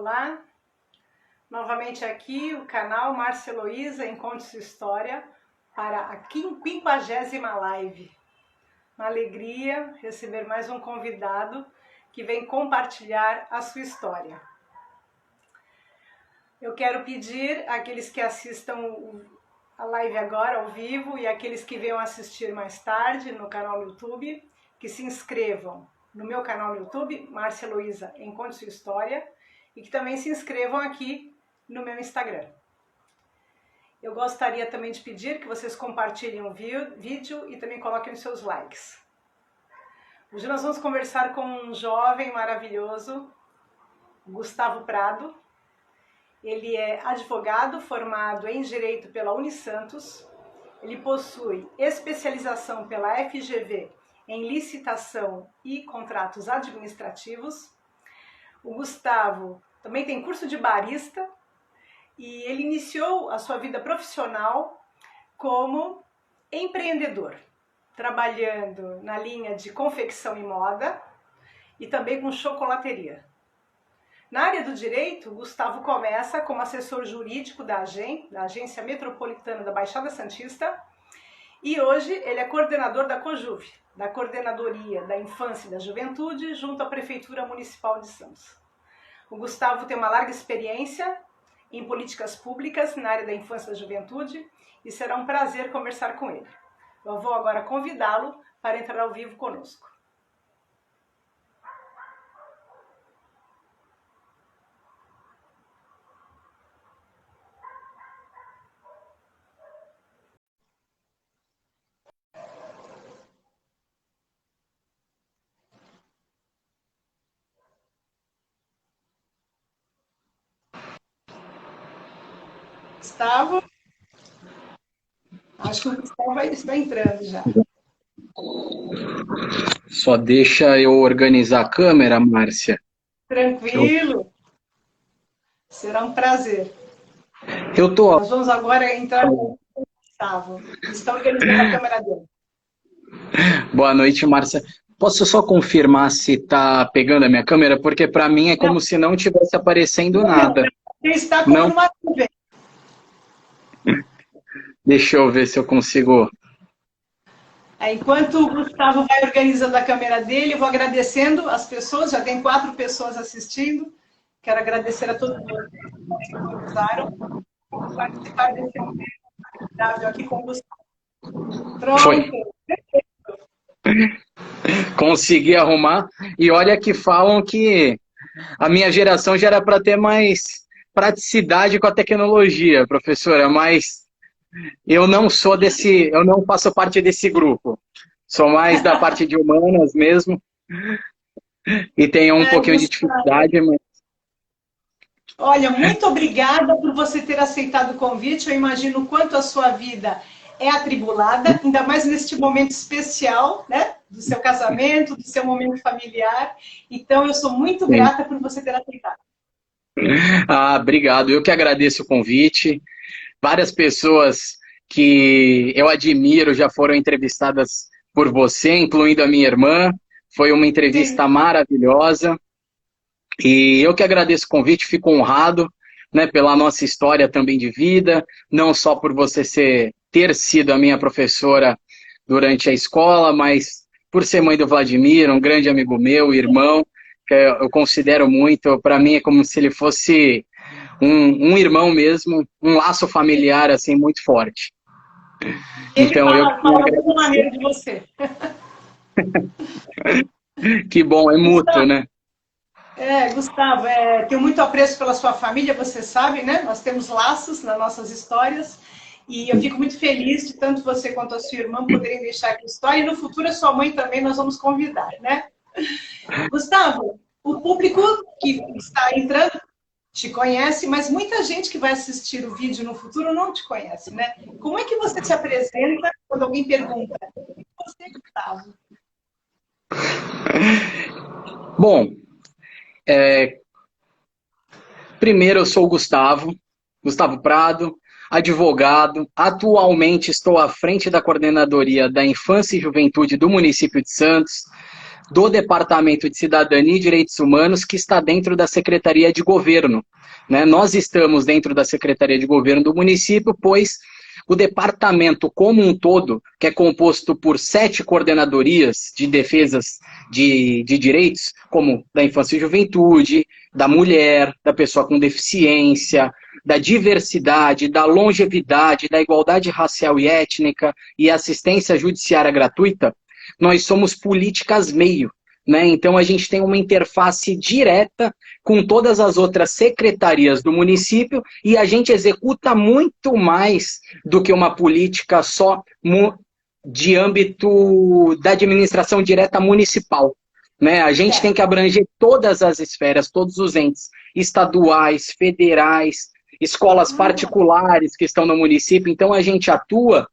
Olá, novamente aqui o canal Márcia Heloísa Encontre Sua História para a 50ª live. Uma alegria receber mais um convidado que vem compartilhar a sua história. Eu quero pedir àqueles que assistam a live agora ao vivo e àqueles que venham assistir mais tarde no canal no YouTube, que se inscrevam no meu canal no YouTube, Márcia Heloísa Encontre Sua História, e que também se inscrevam aqui no meu Instagram. Eu gostaria também de pedir que vocês compartilhem o vídeo e também coloquem os seus likes. Hoje nós vamos conversar com um jovem maravilhoso, Gustavo Prado. Ele é advogado formado em Direito pela Unisantos. Ele possui especialização pela FGV em licitação e contratos administrativos. O Gustavo também tem curso de barista e ele iniciou a sua vida profissional como empreendedor, trabalhando na linha de confecção e moda e também com chocolateria. Na área do direito, o Gustavo começa como assessor jurídico da AGEM, da Agência Metropolitana da Baixada Santista, e hoje ele é coordenador da COJUV, da Coordenadoria da Infância e da Juventude, junto à Prefeitura Municipal de Santos. O Gustavo tem uma larga experiência em políticas públicas na área da infância e da juventude e será um prazer conversar com ele. Eu vou agora convidá-lo para entrar ao vivo conosco. Gustavo? Acho que o Gustavo está entrando já. Só deixa eu organizar a câmera, Márcia. Tranquilo. Será um prazer. Nós vamos agora entrar com o Gustavo. Está organizando a câmera dele. Boa noite, Márcia. Posso só confirmar se está pegando a minha câmera? Porque para mim é como se não estivesse aparecendo nada. Ele está como numa nuvem. Deixa eu ver se eu consigo. Enquanto o Gustavo vai organizando a câmera dele, eu vou agradecendo as pessoas, já tem 4 pessoas assistindo. Quero agradecer a todos que usaram por participar desse vídeo aqui com o Gustavo. Pronto. Foi. Consegui arrumar. E olha que falam que a minha geração já era para ter mais praticidade com a tecnologia, professora, mas eu não sou eu não faço parte desse grupo. Sou mais da parte de humanas mesmo. E tenho um pouquinho de dificuldade, mas... Olha, muito obrigada por você ter aceitado o convite. Eu imagino o quanto a sua vida é atribulada, ainda mais neste momento especial, né? Do seu casamento, do seu momento familiar. Então, eu sou muito grata por você ter aceitado. Obrigado. Eu que agradeço o convite. Várias pessoas que eu admiro já foram entrevistadas por você, incluindo a minha irmã. Foi uma entrevista maravilhosa. E eu que agradeço o convite, fico honrado, né, pela nossa história também de vida, não só por você ter sido a minha professora durante a escola, mas por ser mãe do Vladimir, um grande amigo meu, irmão, que eu considero muito. Para mim é como se ele fosse um irmão mesmo, um laço familiar assim muito forte. Ele então fala da mesma maneira de você. Que bom, é mútuo, né? Gustavo, tenho muito apreço pela sua família, você sabe, né? Nós temos laços nas nossas histórias e eu fico muito feliz de tanto você quanto a sua irmã poderem deixar aqui a história e no futuro a sua mãe também nós vamos convidar, né? Gustavo, o público que está entrando te conhece, mas muita gente que vai assistir o vídeo no futuro não te conhece, né? Como é que você se apresenta quando alguém pergunta? Quem é você, Gustavo? Bom, primeiro eu sou o Gustavo Prado, advogado. Atualmente estou à frente da Coordenadoria da Infância e Juventude do município de Santos. do Departamento de Cidadania e Direitos Humanos, que está dentro da Secretaria de Governo, né? Nós estamos dentro da Secretaria de Governo do município, pois o departamento como um todo, que é composto por 7 coordenadorias de defesas de direitos, como da infância e juventude, da mulher, da pessoa com deficiência, da diversidade, da longevidade, da igualdade racial e étnica e assistência judiciária gratuita, nós somos políticas meio, né? Então a gente tem uma interface direta com todas as outras secretarias do município e a gente executa muito mais do que uma política só de âmbito da administração direta municipal, né? A gente tem que abranger todas as esferas, todos os entes estaduais, federais, escolas particulares que estão no município. Então a gente atua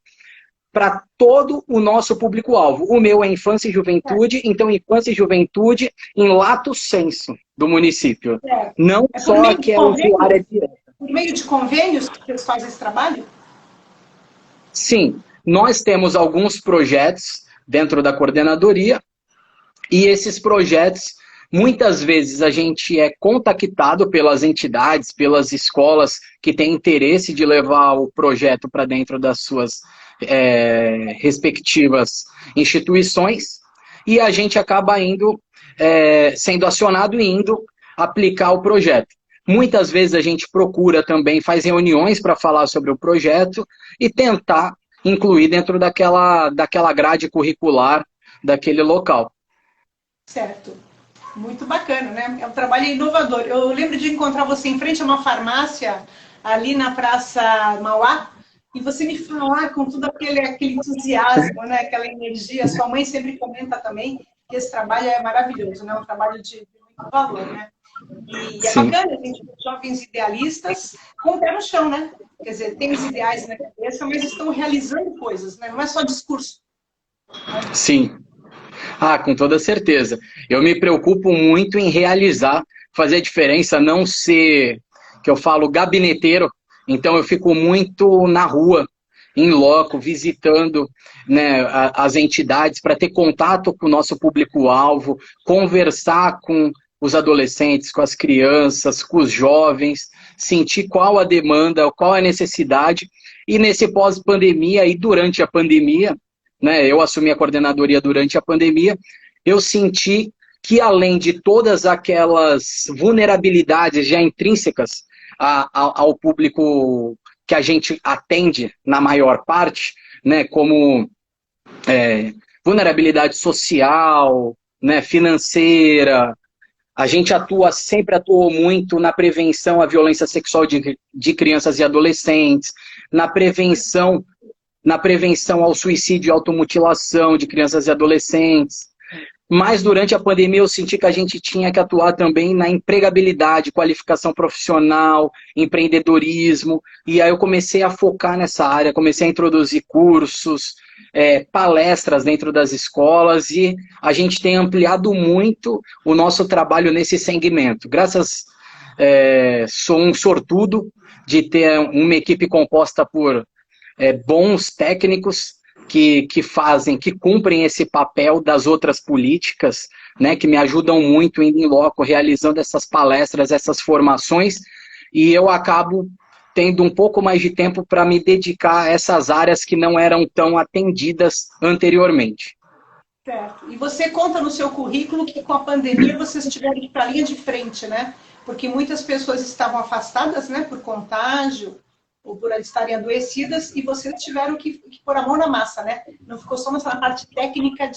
para todo o nosso público-alvo. O meu é infância e juventude, então infância e juventude em lato sensu do município. Não só que é usuária direta. Por meio de convênios que vocês fazem esse trabalho? Sim, nós temos alguns projetos dentro da coordenadoria e esses projetos, muitas vezes a gente é contactado pelas entidades, pelas escolas que têm interesse de levar o projeto para dentro das suas respectivas instituições e a gente acaba indo, sendo acionado e indo aplicar o projeto. Muitas vezes a gente procura também, faz reuniões para falar sobre o projeto e tentar incluir dentro daquela grade curricular daquele local. Certo. Muito bacana, né? É um trabalho inovador. Eu lembro de encontrar você em frente a uma farmácia ali na Praça Mauá, e você me falar com todo aquele entusiasmo, né? Aquela energia. Sua mãe sempre comenta também que esse trabalho é maravilhoso, né? Um trabalho de muito valor, né? E é bacana, a gente, jovens idealistas, com o pé no chão, né? Quer dizer, tem os ideais na cabeça, mas estão realizando coisas, né? Não é só discurso. Sim. Ah, com toda certeza. Eu me preocupo muito em realizar, fazer a diferença, não ser, que eu falo, gabineteiro. Então eu fico muito na rua, em loco, visitando, né, as entidades para ter contato com o nosso público-alvo, conversar com os adolescentes, com as crianças, com os jovens, sentir qual a demanda, qual a necessidade. E nesse pós-pandemia e durante a pandemia, né, eu assumi a coordenadoria durante a pandemia, eu senti que além de todas aquelas vulnerabilidades já intrínsecas ao público que a gente atende na maior parte, né, como vulnerabilidade social, né, financeira, a gente sempre atuou muito na prevenção à violência sexual de crianças e adolescentes, na prevenção ao suicídio e automutilação de crianças e adolescentes. Mas durante a pandemia eu senti que a gente tinha que atuar também na empregabilidade, qualificação profissional, empreendedorismo. E aí eu comecei a focar nessa área, comecei a introduzir cursos, palestras dentro das escolas e a gente tem ampliado muito o nosso trabalho nesse segmento. Sou um sortudo de ter uma equipe composta por bons técnicos que cumprem esse papel das outras políticas, né, que me ajudam muito indo em loco, realizando essas palestras, essas formações, e eu acabo tendo um pouco mais de tempo para me dedicar a essas áreas que não eram tão atendidas anteriormente. Certo. E você conta no seu currículo que com a pandemia vocês tiveram que ir para a linha de frente, né? Porque muitas pessoas estavam afastadas, né, por contágio, ou por estarem adoecidas, e vocês tiveram que pôr a mão na massa, né? Não ficou só nessa parte técnica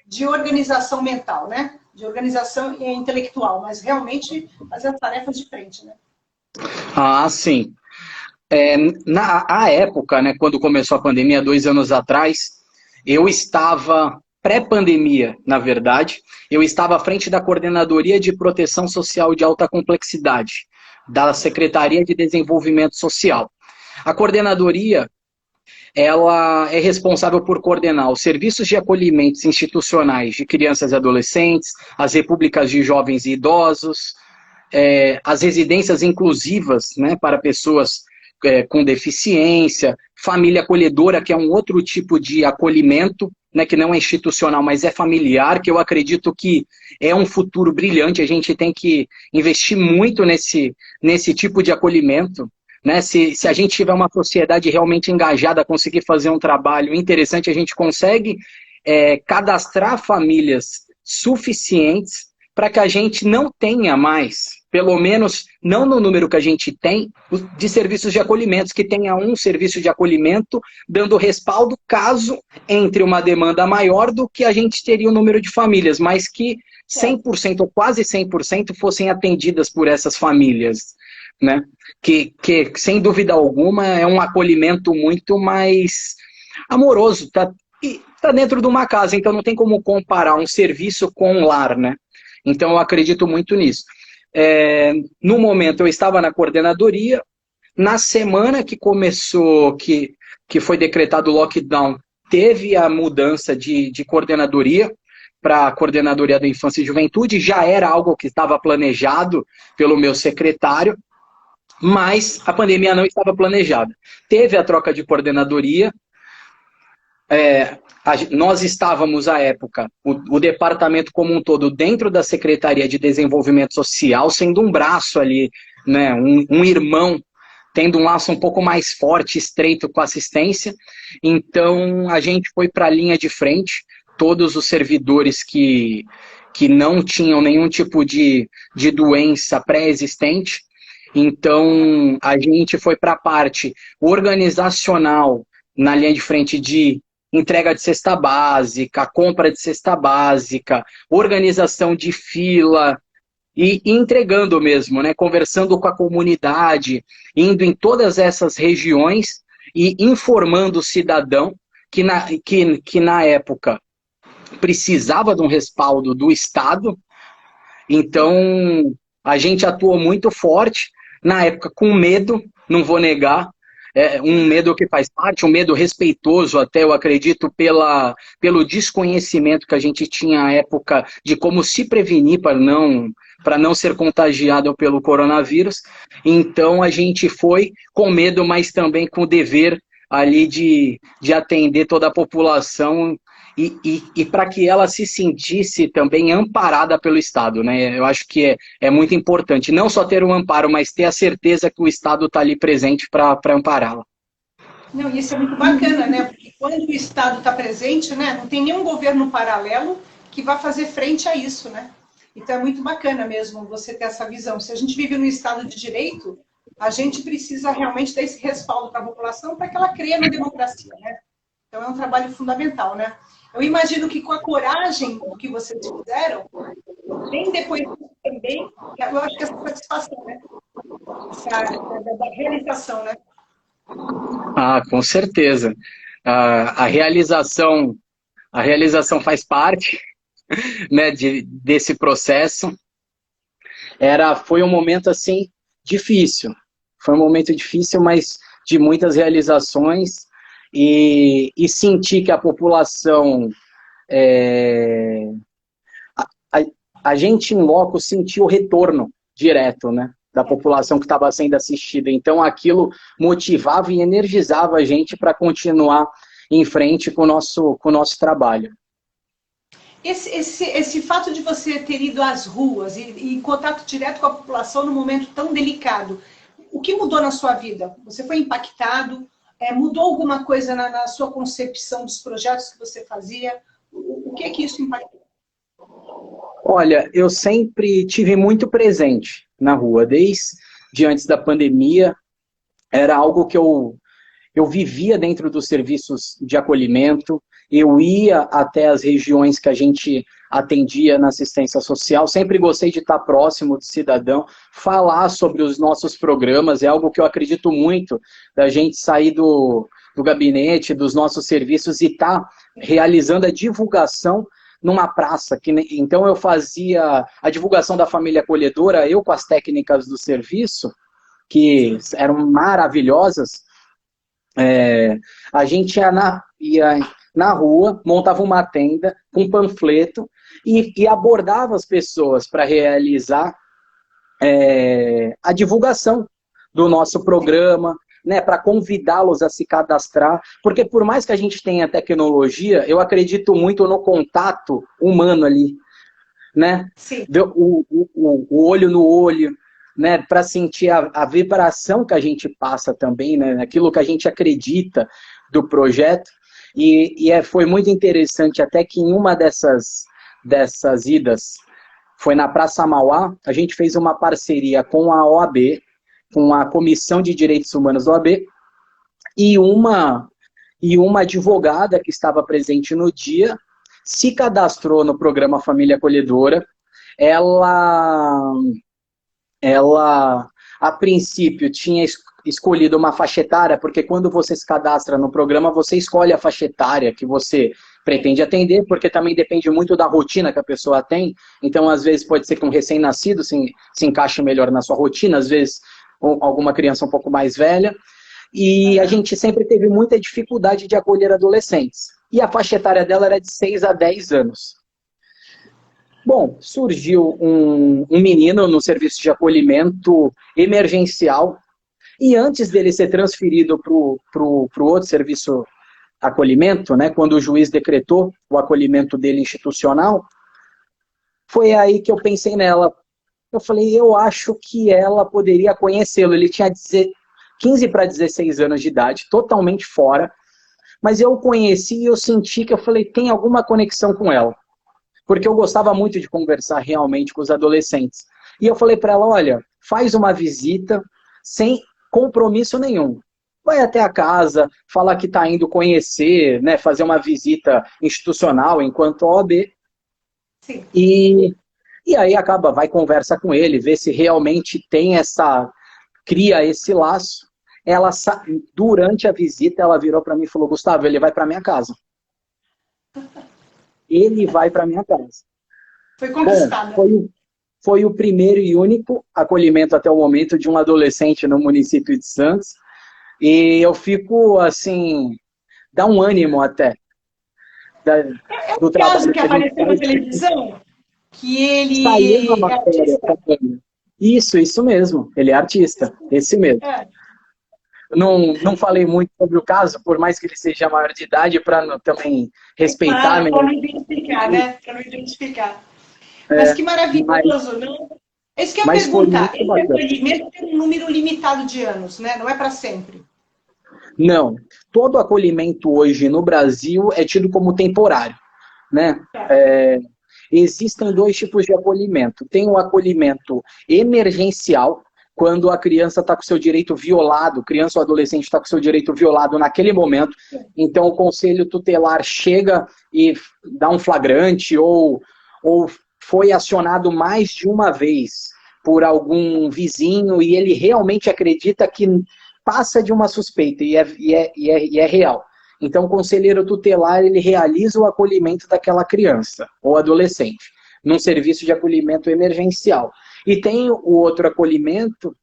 de organização mental, né? De organização intelectual, mas realmente fazer as tarefas de frente, né? Ah, sim. Na época, né, quando começou a pandemia, 2 anos atrás, eu estava, pré-pandemia, na verdade, eu estava à frente da Coordenadoria de Proteção Social de Alta Complexidade, da Secretaria de Desenvolvimento Social. A coordenadoria, ela é responsável por coordenar os serviços de acolhimentos institucionais de crianças e adolescentes, as repúblicas de jovens e idosos, as residências inclusivas, né, para pessoas com deficiência, família acolhedora, que é um outro tipo de acolhimento, né, que não é institucional, mas é familiar, que eu acredito que é um futuro brilhante. A gente tem que investir muito nesse tipo de acolhimento. Né? Se a gente tiver uma sociedade realmente engajada, conseguir fazer um trabalho interessante, a gente consegue cadastrar famílias suficientes para que a gente não tenha mais, pelo menos não no número que a gente tem, de serviços de acolhimento, que tenha um serviço de acolhimento dando respaldo caso entre uma demanda maior do que a gente teria o número de famílias, mas que 100% ou quase 100% fossem atendidas por essas famílias, né? Que sem dúvida alguma é um acolhimento muito mais amoroso, tá dentro de uma casa, então não tem como comparar um serviço com um lar, né? Então eu acredito muito nisso. No momento eu estava na coordenadoria, na semana que começou, que foi decretado o lockdown, teve a mudança de coordenadoria para a Coordenadoria da Infância e Juventude, já era algo que estava planejado pelo meu secretário, mas a pandemia não estava planejada. Teve a troca de coordenadoria, nós estávamos, à época, o departamento como um todo, dentro da Secretaria de Desenvolvimento Social, sendo um braço ali, né, um irmão, tendo um laço um pouco mais forte, estreito com a assistência. Então, a gente foi para a linha de frente, todos os servidores que não tinham nenhum tipo de doença pré-existente. Então, a gente foi para a parte organizacional, na linha de frente de entrega de cesta básica, compra de cesta básica, organização de fila, e entregando mesmo, né? Conversando com a comunidade, indo em todas essas regiões e informando o cidadão que na época precisava de um respaldo do Estado. Então, a gente atuou muito forte, na época com medo, não vou negar, um medo que faz parte, um medo respeitoso até, eu acredito, pelo desconhecimento que a gente tinha à época de como se prevenir para não ser contagiado pelo coronavírus. Então a gente foi com medo, mas também com o dever ali de atender toda a população e para que ela se sentisse também amparada pelo Estado, né? Eu acho que é muito importante, não só ter um amparo, mas ter a certeza que o Estado está ali presente para ampará-la. Não, isso é muito bacana, né? Porque quando o Estado está presente, né, não tem nenhum governo paralelo que vá fazer frente a isso, né? Então é muito bacana mesmo você ter essa visão. Se a gente vive num Estado de direito, a gente precisa realmente dar esse respaldo para a população para que ela creia na democracia, né? Então é um trabalho fundamental, né? Eu imagino que com a coragem que vocês fizeram, bem depois também, eu acho que essa satisfação, né? Da realização, né? Ah, com certeza. A realização faz parte, né, desse processo. Foi um momento assim difícil. Foi um momento difícil, mas de muitas realizações. E sentir que a população, a gente em loco sentiu o retorno direto, né, da população que estava sendo assistida. Então aquilo motivava e energizava a gente para continuar em frente com o nosso trabalho. Esse fato de você ter ido às ruas e em contato direto com a população num momento tão delicado, o que mudou na sua vida? Você foi impactado? Mudou alguma coisa na sua concepção dos projetos que você fazia? O que é que isso impactou? Olha, eu sempre tive muito presente na rua, desde antes da pandemia. Era algo que eu vivia dentro dos serviços de acolhimento, eu ia até as regiões que a gente atendia na assistência social, sempre gostei de estar próximo do cidadão, falar sobre os nossos programas, é algo que eu acredito muito, da gente sair do gabinete, dos nossos serviços e estar realizando a divulgação numa praça. Então eu fazia a divulgação da família acolhedora, eu com as técnicas do serviço, que eram maravilhosas. A gente ia na rua, montava uma tenda com um panfleto e abordava as pessoas para realizar a divulgação do nosso programa, né, para convidá-los a se cadastrar, porque por mais que a gente tenha tecnologia, eu acredito muito no contato humano ali, né? Sim. O olho no olho, né, para sentir a vibração que a gente passa também, né, aquilo que a gente acredita do projeto. Foi muito interessante, até que em uma dessas idas, foi na Praça Mauá, a gente fez uma parceria com a OAB, com a Comissão de Direitos Humanos da OAB, e uma advogada que estava presente no dia se cadastrou no programa Família Acolhedora. Ela a princípio, tinha escolhido uma faixa etária, porque quando você se cadastra no programa, você escolhe a faixa etária que você pretende atender, porque também depende muito da rotina que a pessoa tem. Então, às vezes, pode ser que um recém-nascido se encaixe melhor na sua rotina, às vezes, alguma criança um pouco mais velha. E a gente sempre teve muita dificuldade de acolher adolescentes. E a faixa etária dela era de 6 a 10 anos. Bom, surgiu um menino no serviço de acolhimento emergencial, e antes dele ser transferido para o outro serviço acolhimento, né, quando o juiz decretou o acolhimento dele institucional, foi aí que eu pensei nela. Eu falei, eu acho que ela poderia conhecê-lo. Ele tinha 15 para 16 anos de idade, totalmente fora, mas eu o conheci e eu senti que eu falei, tem alguma conexão com ela. Porque eu gostava muito de conversar realmente com os adolescentes. E eu falei para ela, olha, faz uma visita sem compromisso nenhum. Vai até a casa, falar que está indo conhecer, né, fazer uma visita institucional enquanto OAB. Sim. E aí vai conversa com ele, vê se realmente tem cria esse laço. Durante a visita, ela virou para mim e falou, Gustavo, ele vai para minha casa. Ele vai para minha casa. Foi conquistado. Bom, foi o primeiro e único acolhimento até o momento de um adolescente no município de Santos. E eu fico, assim, dá um ânimo até. Do caso que apareceu na televisão, que ele saiu na matéria. Isso mesmo. Ele é artista, esse mesmo. É. Não falei muito sobre o caso, por mais que ele seja maior de idade, para também respeitar. Para não identificar, né? Para não identificar. Mas que maravilhoso, não? É isso que eu ia perguntar. Esse acolhimento tem um número limitado de anos, né? Não é para sempre. Não. Todo acolhimento hoje no Brasil é tido como temporário, né? Existem 2 tipos de acolhimento. Tem o acolhimento emergencial, quando a criança está com seu direito violado, criança ou adolescente está com seu direito violado naquele momento, então o conselho tutelar chega e dá um flagrante, ou foi acionado mais de uma vez por algum vizinho e ele realmente acredita que passa de uma suspeita e é real. Então o conselheiro tutelar ele realiza o acolhimento daquela criança ou adolescente num serviço de acolhimento emergencial. E tem o outro acolhimento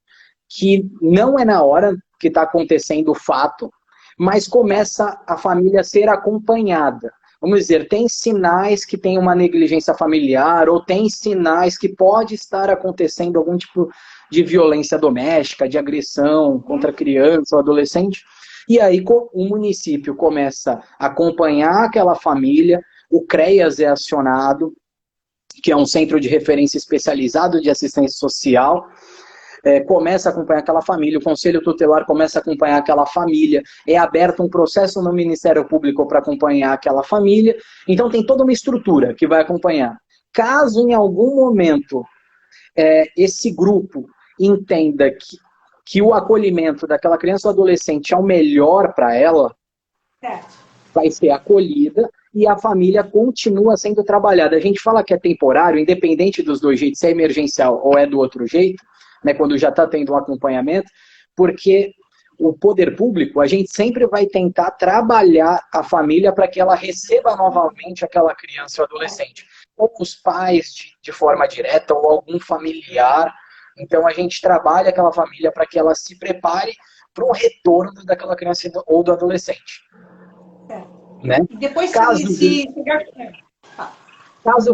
que não é na hora que está acontecendo o fato, mas começa a família a ser acompanhada. Vamos dizer, tem sinais que tem uma negligência familiar ou tem sinais que pode estar acontecendo algum tipo de violência doméstica, de agressão contra criança ou adolescente. E aí o município começa a acompanhar aquela família, o CREAS é acionado, que é um centro de referência especializado de assistência social, começa a acompanhar aquela família, o Conselho Tutelar começa a acompanhar aquela família, é aberto um processo no Ministério Público para acompanhar aquela família, então tem toda uma estrutura que vai acompanhar. Caso em algum momento esse grupo entenda que o acolhimento daquela criança ou adolescente é o melhor para ela, vai ser acolhida e a família continua sendo trabalhada. A gente fala que é temporário, independente dos 2 jeitos, se é emergencial ou é do outro jeito, né, quando já está tendo um acompanhamento, porque o poder público, a gente sempre vai tentar trabalhar a família para que ela receba novamente aquela criança ou adolescente. Ou os pais de forma direta, ou algum familiar. Então a gente trabalha aquela família para que ela se prepare para o retorno daquela criança ou do adolescente. Né? E depois caso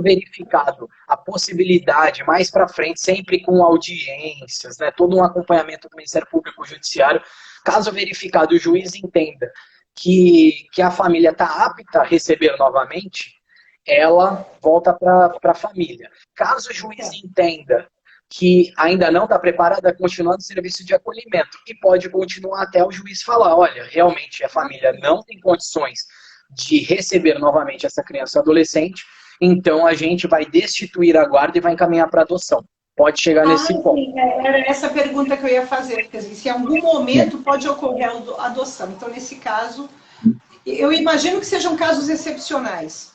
verificado a possibilidade mais para frente, sempre com audiências, né, todo um acompanhamento do Ministério Público Judiciário, Caso verificado, o juiz entenda que a família está apta a receber novamente, ela volta para a família. Caso o juiz entenda que ainda não está preparada, continua no serviço de acolhimento, e pode continuar até o juiz falar, olha, realmente a família não tem condições de receber novamente essa criança ou adolescente, então a gente vai destituir a guarda e vai encaminhar para adoção. Pode chegar nesse ponto. Sim, era essa pergunta que eu ia fazer, quer dizer, se em algum momento pode ocorrer a adoção. Então, nesse caso, eu imagino que sejam casos excepcionais.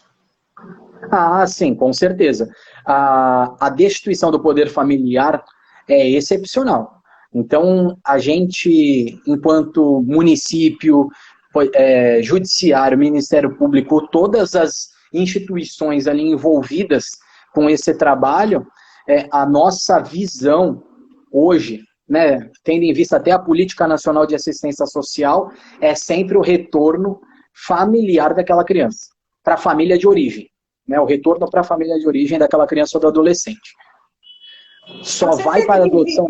Ah, sim, com certeza. A destituição do poder familiar é excepcional. Então, a gente, enquanto município, judiciário, Ministério Público, todas as instituições ali envolvidas com esse trabalho, a nossa visão hoje, né, tendo em vista até a Política Nacional de Assistência Social, é sempre o retorno familiar daquela criança, para a família de origem. Né, o retorno para a família de origem daquela criança ou do adolescente. Só vai para a adoção.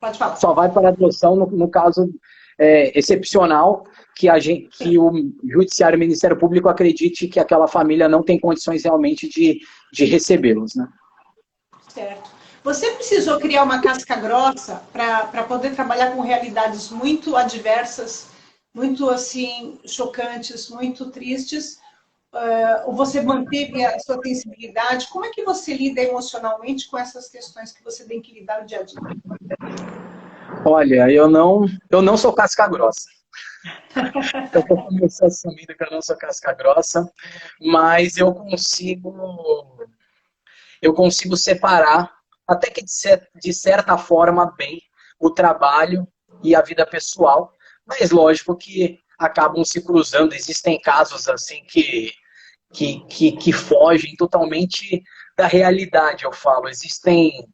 Pode falar. Só vai para a adoção no caso excepcional que o Judiciário e o Ministério Público acredite que aquela família não tem condições realmente de recebê-los. Né? Certo. Você precisou criar uma casca grossa para poder trabalhar com realidades muito adversas, muito assim chocantes, muito tristes. Ou você manteve a sua sensibilidade? Como é que você lida emocionalmente com essas questões que você tem que lidar no dia a dia? Olha, eu não sou casca grossa. Eu estou começando assumindo que eu não sou casca grossa, mas eu consigo separar, até que de certa forma, bem, o trabalho e a vida pessoal, mas lógico que acabam se cruzando. Existem casos assim que fogem totalmente da realidade, eu falo. Existem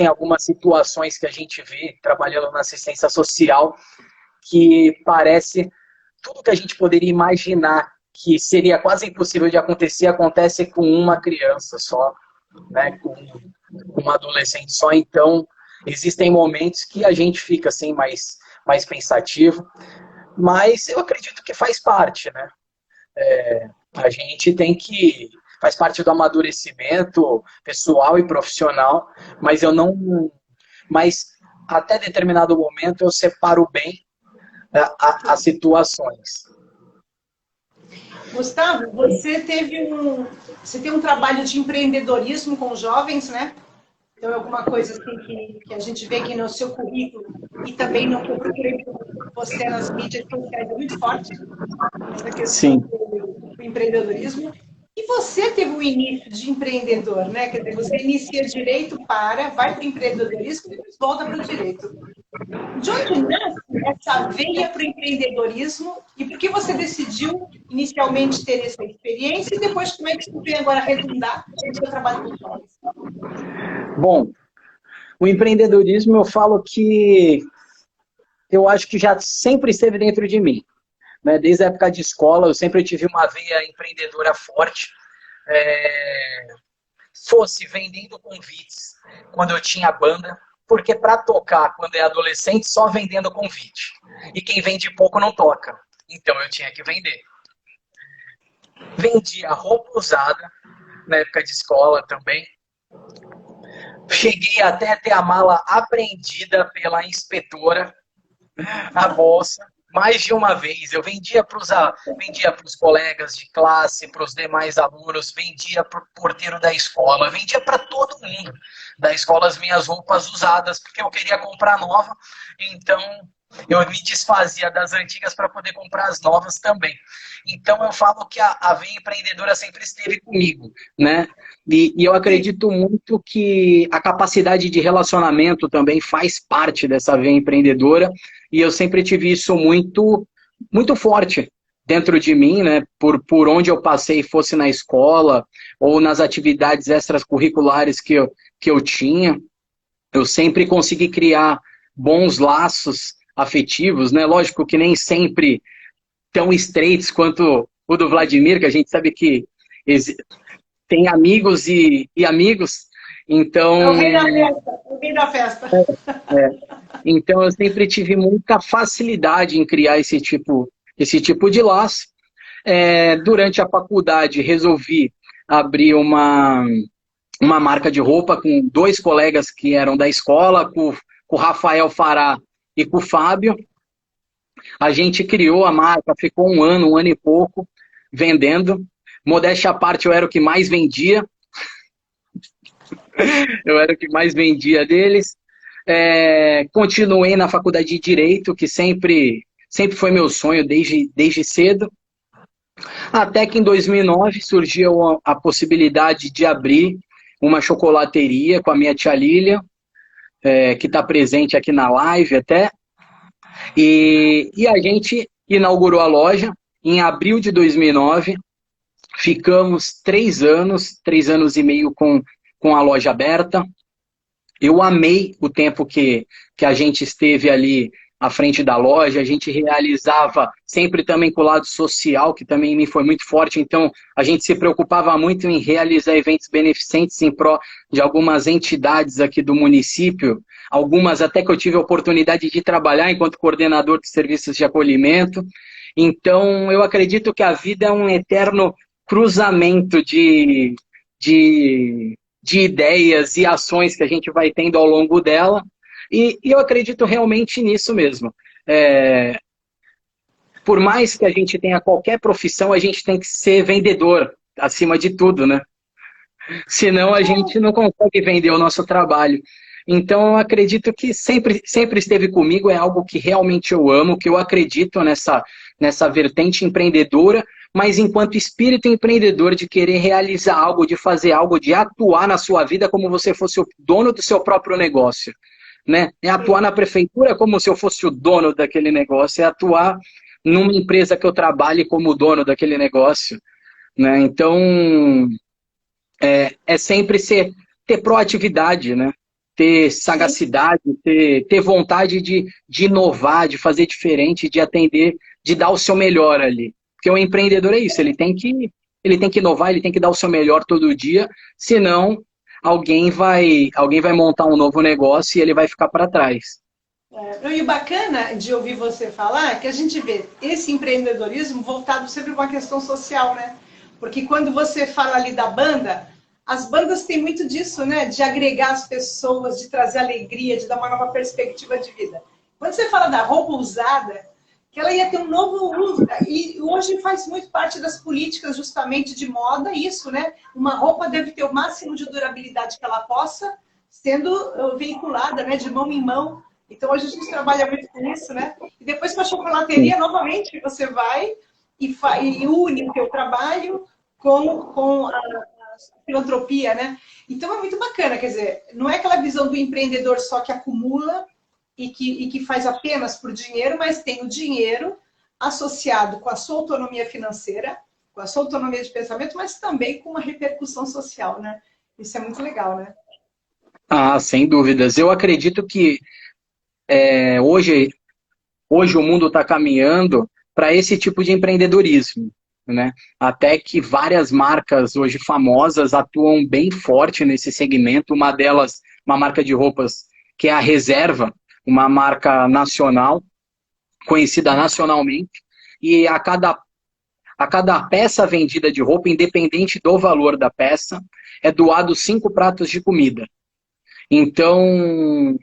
algumas situações que a gente vê trabalhando na assistência social que parece tudo que a gente poderia imaginar que seria quase impossível de acontecer, acontece com uma criança só, né, com uma adolescente só. Então, existem momentos que a gente fica assim mais pensativo, mas eu acredito que faz parte, né? A gente faz parte do amadurecimento pessoal e profissional, mas até determinado momento eu separo bem as situações. Gustavo, você tem um trabalho de empreendedorismo com jovens, né? Então é alguma coisa assim que a gente vê aqui no seu currículo e também no que eu procurei você nas mídias sociais, é muito forte essa questão do empreendedorismo. E você teve um início de empreendedor, né? Quer dizer, você inicia direito, vai para o empreendedorismo e depois volta para o direito. De onde nasce essa veia para o empreendedorismo e por que você decidiu inicialmente ter essa experiência e depois como é que você vem agora redundar no seu trabalho com jovens? Bom, o empreendedorismo eu falo que eu acho que já sempre esteve dentro de mim. Né? Desde a época de escola eu sempre tive uma veia empreendedora forte. Fosse vendendo convites quando eu tinha banda, porque para tocar quando é adolescente só vendendo convite. E quem vende pouco não toca. Então eu tinha que vender. Vendia roupa usada, na época de escola também. Cheguei até a ter a mala apreendida pela inspetora, a bolsa, mais de uma vez. Eu vendia para os colegas de classe, para os demais alunos, vendia para o porteiro da escola, vendia para todo mundo da escola as minhas roupas usadas, porque eu queria comprar nova, então eu me desfazia das antigas para poder comprar as novas também. Então eu falo que a veia empreendedora sempre esteve comigo, né? E eu acredito muito que a capacidade de relacionamento também faz parte dessa veia empreendedora, e eu sempre tive isso muito, muito forte dentro de mim, né? Por onde eu passei, fosse na escola ou nas atividades extracurriculares que eu tinha, eu sempre consegui criar bons laços afetivos, né? Lógico que nem sempre tão estreitos quanto o do Vladimir, que a gente sabe que tem amigos e amigos, então... É o rei da festa. Então, eu sempre tive muita facilidade em criar esse tipo de laço. Durante a faculdade, resolvi abrir uma marca de roupa com dois colegas que eram da escola, com o Rafael Fará e com o Fábio. A gente criou a marca, ficou um ano e pouco vendendo. Modéstia à parte, eu era o que mais vendia. Eu era o que mais vendia deles. Continuei na faculdade de Direito, que sempre foi meu sonho desde cedo. Até que em 2009 surgiu a possibilidade de abrir uma chocolateria com a minha tia Lília, que está presente aqui na live até. E a gente inaugurou a loja em abril de 2009. Ficamos 3 anos e meio com a loja aberta. Eu amei o tempo que a gente esteve ali à frente da loja. A gente realizava sempre também com o lado social, que também me foi muito forte. Então, a gente se preocupava muito em realizar eventos beneficentes em prol de algumas entidades aqui do município. Algumas até que eu tive a oportunidade de trabalhar enquanto coordenador de serviços de acolhimento. Então, eu acredito que a vida é um eterno cruzamento de ideias e ações que a gente vai tendo ao longo dela, e eu acredito realmente nisso mesmo. Por mais que a gente tenha qualquer profissão, a gente tem que ser vendedor, acima de tudo, né? Senão a gente não consegue vender o nosso trabalho. Então, eu acredito que sempre esteve comigo, é algo que realmente eu amo, que eu acredito nessa vertente empreendedora, mas enquanto espírito empreendedor de querer realizar algo, de fazer algo, de atuar na sua vida como você fosse o dono do seu próprio negócio. Né? É atuar na prefeitura como se eu fosse o dono daquele negócio, é atuar numa empresa que eu trabalhe como dono daquele negócio. Né? Então, é sempre ter proatividade, né? Ter sagacidade, ter vontade de inovar, de fazer diferente, de atender, de dar o seu melhor ali. Porque o empreendedor é isso, ele tem que inovar, ele tem que dar o seu melhor todo dia, senão alguém vai montar um novo negócio e ele vai ficar para trás. E o bacana de ouvir você falar é que a gente vê esse empreendedorismo voltado sempre para uma questão social, né? Porque quando você fala ali da banda, as bandas têm muito disso, né? De agregar as pessoas, de trazer alegria, de dar uma nova perspectiva de vida. Quando você fala da roupa usada, que ela ia ter um novo uso, e hoje faz muito parte das políticas justamente de moda isso, né? Uma roupa deve ter o máximo de durabilidade que ela possa, sendo veiculada, né? De mão em mão. Então hoje a gente trabalha muito com isso, né? E depois com a chocolateria, novamente, você vai e une o teu trabalho com a filantropia, né? Então é muito bacana, quer dizer, não é aquela visão do empreendedor só que acumula e que faz apenas por dinheiro, mas tem o dinheiro associado com a sua autonomia financeira, com a sua autonomia de pensamento, mas também com uma repercussão social, né? Isso é muito legal, né? Ah, sem dúvidas. Eu acredito que hoje o mundo está caminhando para esse tipo de empreendedorismo. Né? Até que várias marcas hoje famosas atuam bem forte nesse segmento. Uma delas, uma marca de roupas que é a Reserva, uma marca nacional, conhecida nacionalmente, e a cada peça vendida de roupa, independente do valor da peça, é doado 5 pratos de comida. Então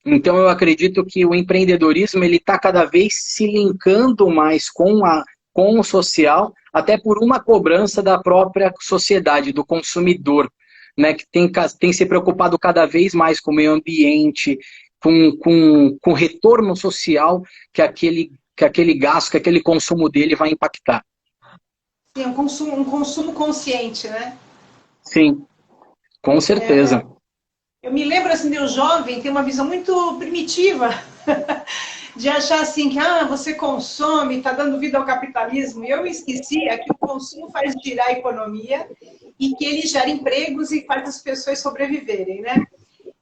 eu acredito que o empreendedorismo ele está cada vez se linkando mais com o social, até por uma cobrança da própria sociedade, do consumidor, né, que tem se preocupado cada vez mais com o meio ambiente, com o retorno social que aquele gasto, que aquele consumo dele vai impactar. Sim, um consumo consciente, né? Sim, com certeza. Eu me lembro assim, de um jovem tem uma visão muito primitiva de achar assim que você consome, está dando vida ao capitalismo. E eu esquecia que o consumo faz girar a economia e que ele gera empregos e faz as pessoas sobreviverem, né?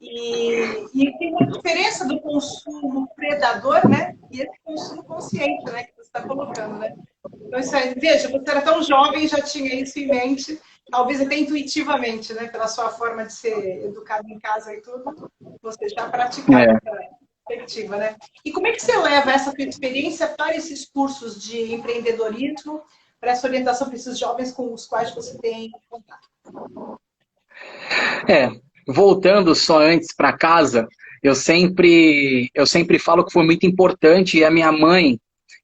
E tem uma diferença do consumo predador, né? E esse consumo consciente, né? Que você está colocando, né? Então, isso aí, veja, você era tão jovem e já tinha isso em mente, talvez até intuitivamente, né? Pela sua forma de ser educado em casa e tudo, você já praticava. perspectiva, né? E como é que você leva essa tua experiência para esses cursos de empreendedorismo, para essa orientação para esses jovens com os quais você tem contato? Voltando só antes para casa, eu sempre falo que foi muito importante e a minha mãe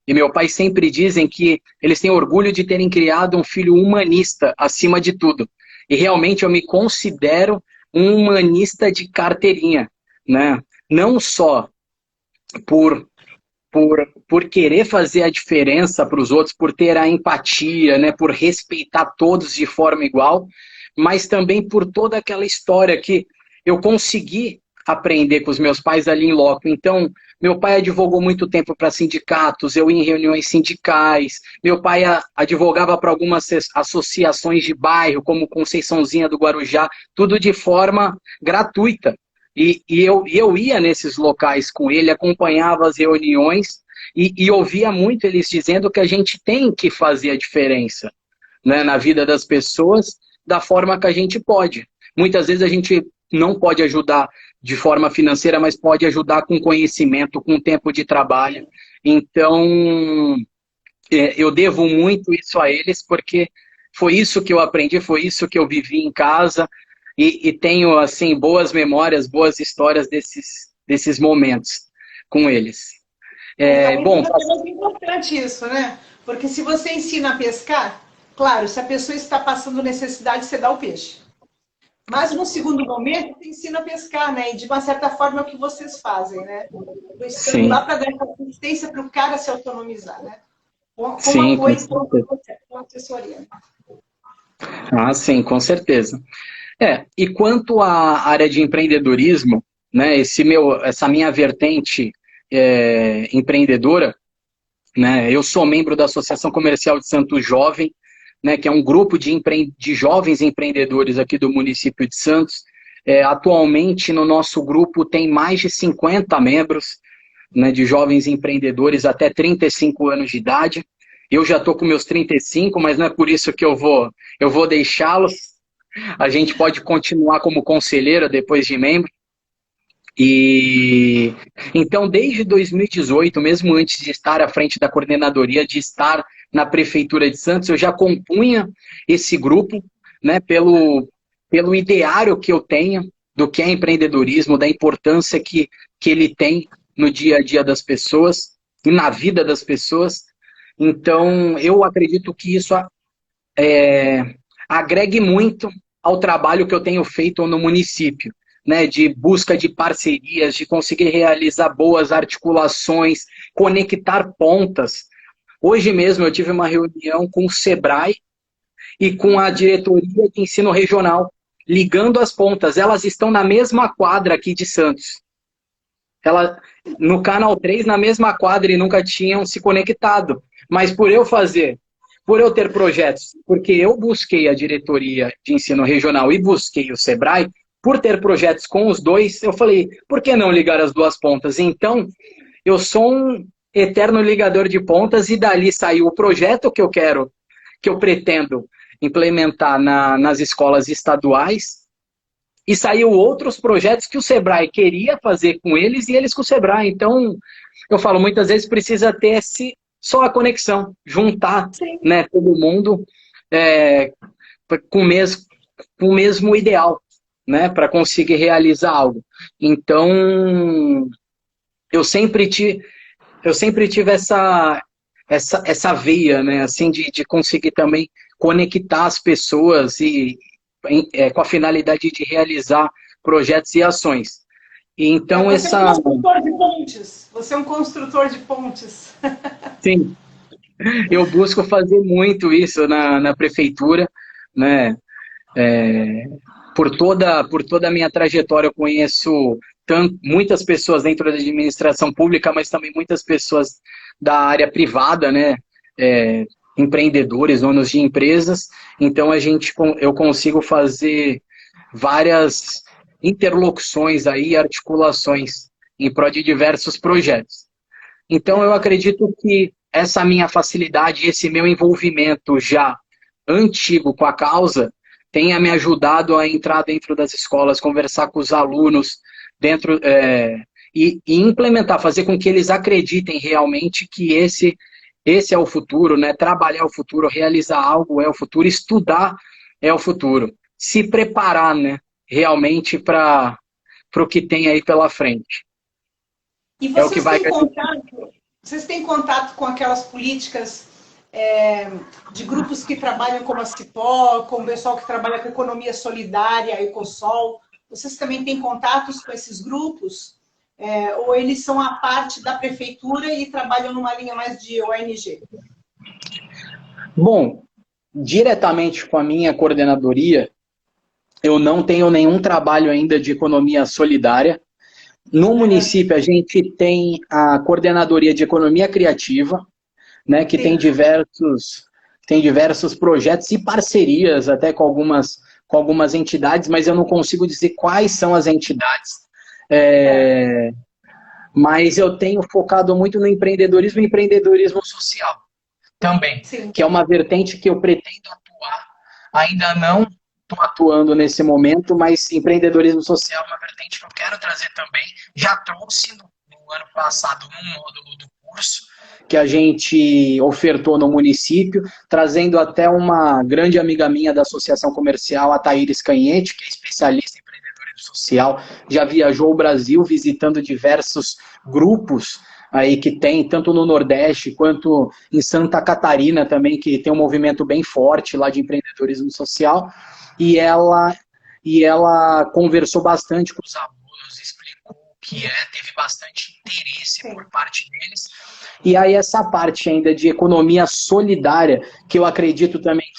e meu pai sempre dizem que eles têm orgulho de terem criado um filho humanista acima de tudo. E realmente eu me considero um humanista de carteirinha, né? Não só por por querer fazer a diferença para os outros, por ter a empatia, né, por respeitar todos de forma igual, mas também por toda aquela história que eu consegui aprender com os meus pais ali em loco. Então, meu pai advogou muito tempo para sindicatos, eu ia em reuniões sindicais, meu pai advogava para algumas associações de bairro, como Conceiçãozinha do Guarujá, tudo de forma gratuita. E eu ia nesses locais com ele, acompanhava as reuniões e ouvia muito eles dizendo que a gente tem que fazer a diferença, né, na vida das pessoas da forma que a gente pode. Muitas vezes a gente não pode ajudar de forma financeira, mas pode ajudar com conhecimento, com tempo de trabalho. Então, eu devo muito isso a eles, porque foi isso que eu aprendi, foi isso que eu vivi em casa, e tenho, assim, boas memórias, boas histórias desses momentos com eles. Realmente Bom, é muito importante isso, né? Porque se você ensina a pescar, claro, se a pessoa está passando necessidade, você dá o peixe. Mas no segundo momento, você ensina a pescar, né? E de uma certa forma é o que vocês fazem, né? Estando sim, lá para dar essa assistência para o cara se autonomizar, né? Com sim, com apoio e certeza. com assessoria. Ah, sim, com certeza. E quanto à área de empreendedorismo, né, essa minha vertente empreendedora, né, eu sou membro da Associação Comercial de Santos Jovem, né, que é um grupo de jovens empreendedores aqui do município de Santos. Atualmente, no nosso grupo, tem mais de 50 membros, né, de jovens empreendedores até 35 anos de idade. Eu já estou com meus 35, mas não é por isso que eu vou deixá-los. A gente pode continuar como conselheiro depois de membro. E então, desde 2018, mesmo antes de estar à frente da coordenadoria, de estar na Prefeitura de Santos, eu já compunha esse grupo, né, pelo ideário que eu tenho do que é empreendedorismo, da importância que ele tem no dia a dia das pessoas e na vida das pessoas. Então, eu acredito que isso agregue muito ao trabalho que eu tenho feito no município, né, de busca de parcerias, de conseguir realizar boas articulações, conectar pontas. Hoje mesmo eu tive uma reunião com o Sebrae e com a diretoria de ensino regional, ligando as pontas. Elas estão na mesma quadra aqui de Santos. No Canal 3, na mesma quadra, e nunca tinham se conectado. Mas por eu ter projetos, porque eu busquei a diretoria de ensino regional e busquei o Sebrae, por ter projetos com os dois, eu falei, por que não ligar as duas pontas? Então, eu sou um eterno ligador de pontas e dali saiu o projeto que eu pretendo implementar nas escolas estaduais e saiu outros projetos que o Sebrae queria fazer com eles e eles com o Sebrae. Então, eu falo, muitas vezes precisa ter só a conexão, juntar, né, todo mundo com o mesmo ideal, né, para conseguir realizar algo. Então, eu sempre tive essa veia, né, assim, de conseguir também conectar as pessoas com a finalidade de realizar projetos e ações. E então, Você é um construtor de pontes. Você é um construtor de pontes. Sim, eu busco fazer muito isso na prefeitura, né? Por toda a minha trajetória, eu conheço muitas pessoas dentro da administração pública, mas também muitas pessoas da área privada, né? Empreendedores, donos de empresas. Então, eu consigo fazer várias interlocuções aí, articulações em prol de diversos projetos. Então, eu acredito que essa minha facilidade, esse meu envolvimento já antigo com a causa, tenha me ajudado a entrar dentro das escolas, conversar com os alunos, e implementar, fazer com que eles acreditem realmente que esse é o futuro, né? Trabalhar é o futuro, realizar algo é o futuro, estudar é o futuro. Se preparar, né? Realmente para o que tem aí pela frente. E É o que vai... vocês têm contato com aquelas políticas de grupos que trabalham como a Cipó, com o pessoal que trabalha com economia solidária, a Ecosol? Vocês também têm contatos com esses grupos? Ou eles são a parte da prefeitura e trabalham numa linha mais de ONG? Bom, diretamente com a minha coordenadoria, eu não tenho nenhum trabalho ainda de economia solidária. No município, a gente tem a coordenadoria de economia criativa, né, que tem diversos projetos e parcerias até com algumas entidades, mas eu não consigo dizer quais são as entidades. Mas eu tenho focado muito no empreendedorismo e empreendedorismo social também, sim, que é uma vertente que eu pretendo atuar. Ainda não estou atuando nesse momento, mas empreendedorismo social é uma vertente que eu quero trazer também. Já trouxe no ano passado num módulo do curso que a gente ofertou no município, trazendo até uma grande amiga minha da Associação Comercial, a Thaíris Canhete, que é especialista em empreendedorismo social, já viajou o Brasil visitando diversos grupos aí que tem, tanto no Nordeste quanto em Santa Catarina também, que tem um movimento bem forte lá de empreendedorismo social, e ela conversou bastante com os alunos, explicou o que teve bastante interesse por parte deles. E aí essa parte ainda de economia solidária, que eu acredito também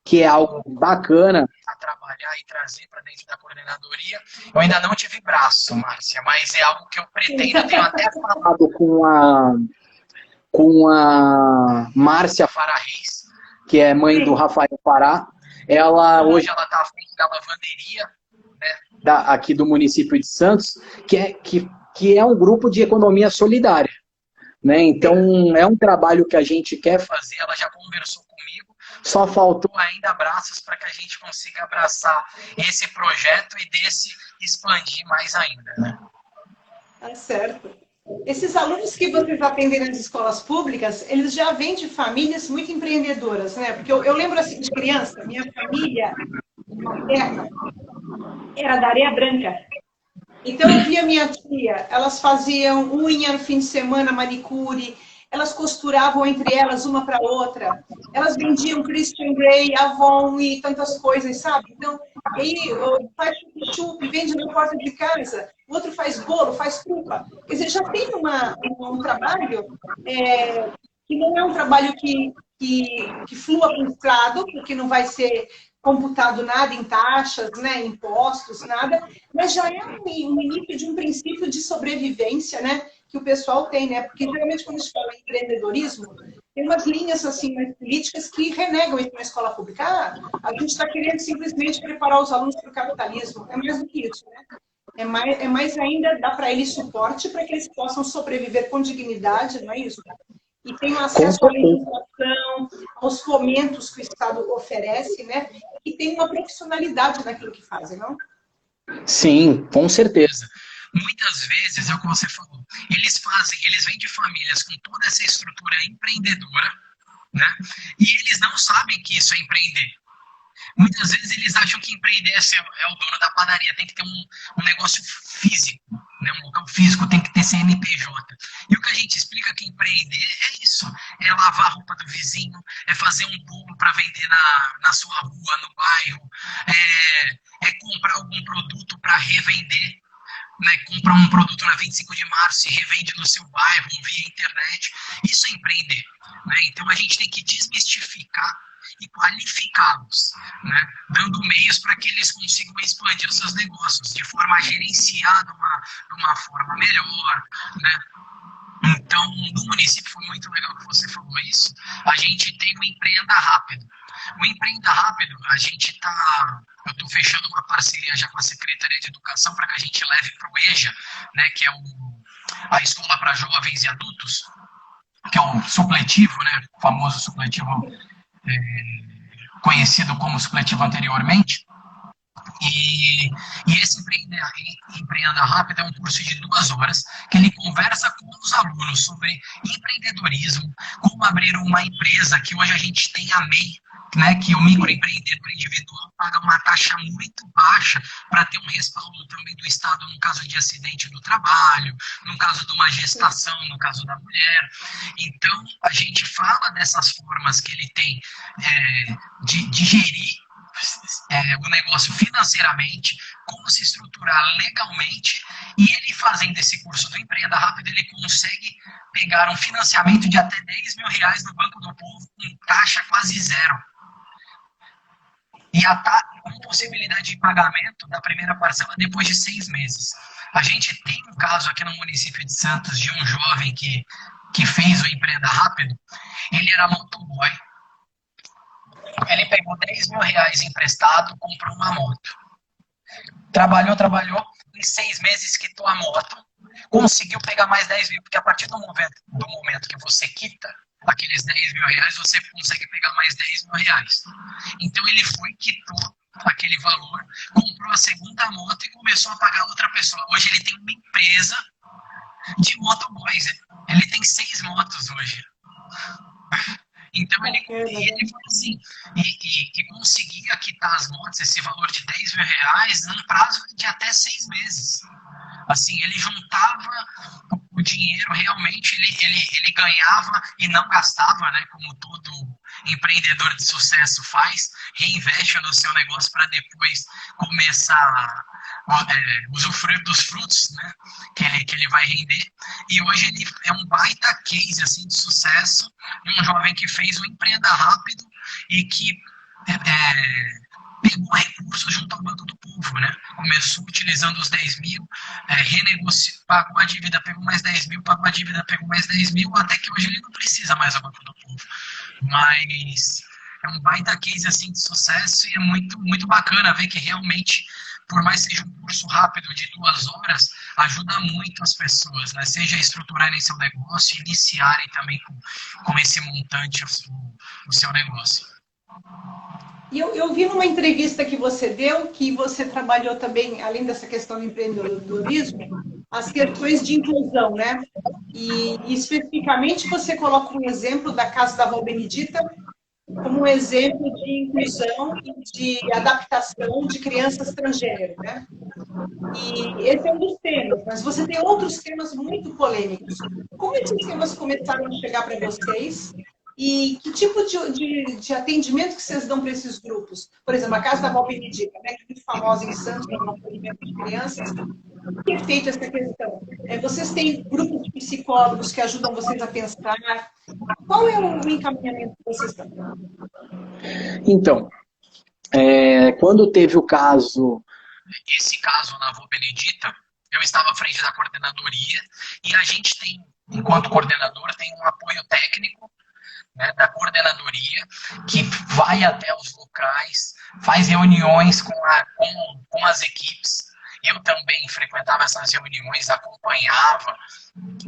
que é algo bacana a trabalhar e trazer para dentro da coordenadoria. Eu ainda não tive braço, Márcia, mas é algo que eu pretendo. Eu tenho até falado com a Márcia Fará Reis, que é mãe do Rafael Fará. Hoje ela está à frente da lavanderia, né, aqui do município de Santos, que é um grupo de economia solidária. Né? Então, é um trabalho que a gente quer fazer, ela já conversou comigo, só faltou ainda braços para que a gente consiga abraçar esse projeto e desse expandir mais ainda. Né? Tá certo. Esses alunos que vocês atendem nas escolas públicas, eles já vêm de famílias muito empreendedoras, né? Porque eu lembro assim de criança, minha família materna era da Areia Branca. Então eu via minha tia, elas faziam unha no fim de semana, manicure, elas costuravam entre elas uma para outra, elas vendiam Christian Grey, Avon e tantas coisas, sabe? Então, aí faz chup-chup, vende na porta de casa, o outro faz bolo, faz culpa. Quer dizer, já tem um trabalho que não é um trabalho que flua para o Estado, porque não vai ser computado nada em taxas, né, impostos, nada, mas já é um início de um princípio de sobrevivência, né, que o pessoal tem, né, porque geralmente quando a gente fala em empreendedorismo, tem umas linhas assim, mais políticas que renegam isso na escola pública. A gente está querendo simplesmente preparar os alunos para o capitalismo, é mais do que isso, né? É mais ainda dar para eles suporte para que eles possam sobreviver com dignidade, não é isso? E tenham acesso à legislação, aos fomentos que o Estado oferece, né? E tem uma profissionalidade naquilo que fazem, não? Sim, com certeza. Muitas vezes, é o que você falou, eles vêm de famílias com toda essa estrutura empreendedora, né? E eles não sabem que isso é empreender. Muitas vezes eles acham que empreender é o dono da padaria, tem que ter um negócio físico, né? Um local físico, tem que ter CNPJ. E o que a gente explica que empreender é isso, é lavar a roupa do vizinho, é fazer um bolo para vender na sua rua, no bairro, é comprar algum produto para revender. Né, compra um produto na 25 de março e revende no seu bairro, via internet. Isso é empreender. Né? Então a gente tem que desmistificar e qualificá-los, né? Dando meios para que eles consigam expandir os seus negócios de forma a gerenciar de uma forma melhor. Né? Então, no município foi muito legal que você falou isso. A gente tem o Empreenda Rápido. O Empreenda Rápido, eu estou fechando uma parceria já com a Secretaria de Educação para que a gente leve para o EJA, né, que é a Escola para Jovens e Adultos, que é o supletivo, né, o famoso supletivo conhecido como supletivo anteriormente. E esse Empreenda Rápido é um curso de 2 horas que ele conversa com os alunos sobre empreendedorismo, como abrir uma empresa, que hoje a gente tem a MEI, né, que o microempreendedor individual paga uma taxa muito baixa para ter um respaldo também do Estado no caso de acidente do trabalho, no caso de uma gestação, no caso da mulher. Então, a gente fala dessas formas que ele tem de gerir o negócio financeiramente, como se estruturar legalmente, e ele fazendo esse curso do Empreenda Rápido, ele consegue pegar um financiamento de até R$ 10.000 no Banco do Povo, com taxa quase zero. E com possibilidade de pagamento da primeira parcela depois de 6 meses. A gente tem um caso aqui no município de Santos de um jovem que fez o Empreenda Rápido. Ele era motoboy. Ele pegou R$ 10.000 emprestado, comprou uma moto. Trabalhou, em 6 meses quitou a moto, conseguiu pegar mais 10 mil, porque a partir do momento que você quita aqueles R$ 10.000, você consegue pegar mais R$ 10.000. Então ele foi, quitou aquele valor, comprou a segunda moto e começou a pagar outra pessoa. Hoje ele tem uma empresa de motoboys. Ele tem 6 motos hoje. Então ele foi assim, e conseguia quitar as motos, esse valor de R$ 10.000, num prazo de até 6 meses. Assim, ele juntava o dinheiro, realmente ele ganhava e não gastava, né, como todo empreendedor de sucesso faz, reinveste no seu negócio para depois começar usufruir dos frutos, né, que ele vai render. E hoje ele é um baita case assim, de sucesso, de um jovem que fez o Empreenda Rápido e que pegou recursos junto ao Banco do Povo, né? Começou utilizando os 10 mil, renegociou, pagou a dívida, pegou mais 10 mil, pagou a dívida, pegou mais 10 mil, até que hoje ele não precisa mais do Banco do Povo. Mas é um baita case assim, de sucesso e é muito, muito bacana ver que realmente, por mais que seja um curso rápido de 2 horas, ajuda muito as pessoas, né? Seja a estruturarem seu negócio, iniciarem também com esse montante o seu negócio. E eu vi numa entrevista que você deu, que você trabalhou também, além dessa questão do empreendedorismo, as questões de inclusão, né? E especificamente você coloca um exemplo da Casa da Vó Benedita como um exemplo de inclusão e de adaptação de crianças transgênero, né? E esse é um dos temas, mas você tem outros temas muito polêmicos. Como esses temas começaram a chegar para vocês? E que tipo de atendimento que vocês dão para esses grupos? Por exemplo, a Casa da Vó Benedita, né, que é muito famosa em Santos, no acolhimento de crianças. Como é feita essa questão? Vocês têm grupos de psicólogos que ajudam vocês a pensar? Qual é o encaminhamento que vocês dão? Então, quando teve esse caso na Vó Benedita, eu estava à frente da coordenadoria e a gente tem, enquanto coordenador, tem um apoio técnico, né, da coordenadoria, que vai até os locais, faz reuniões com as equipes. Eu também frequentava essas reuniões, acompanhava,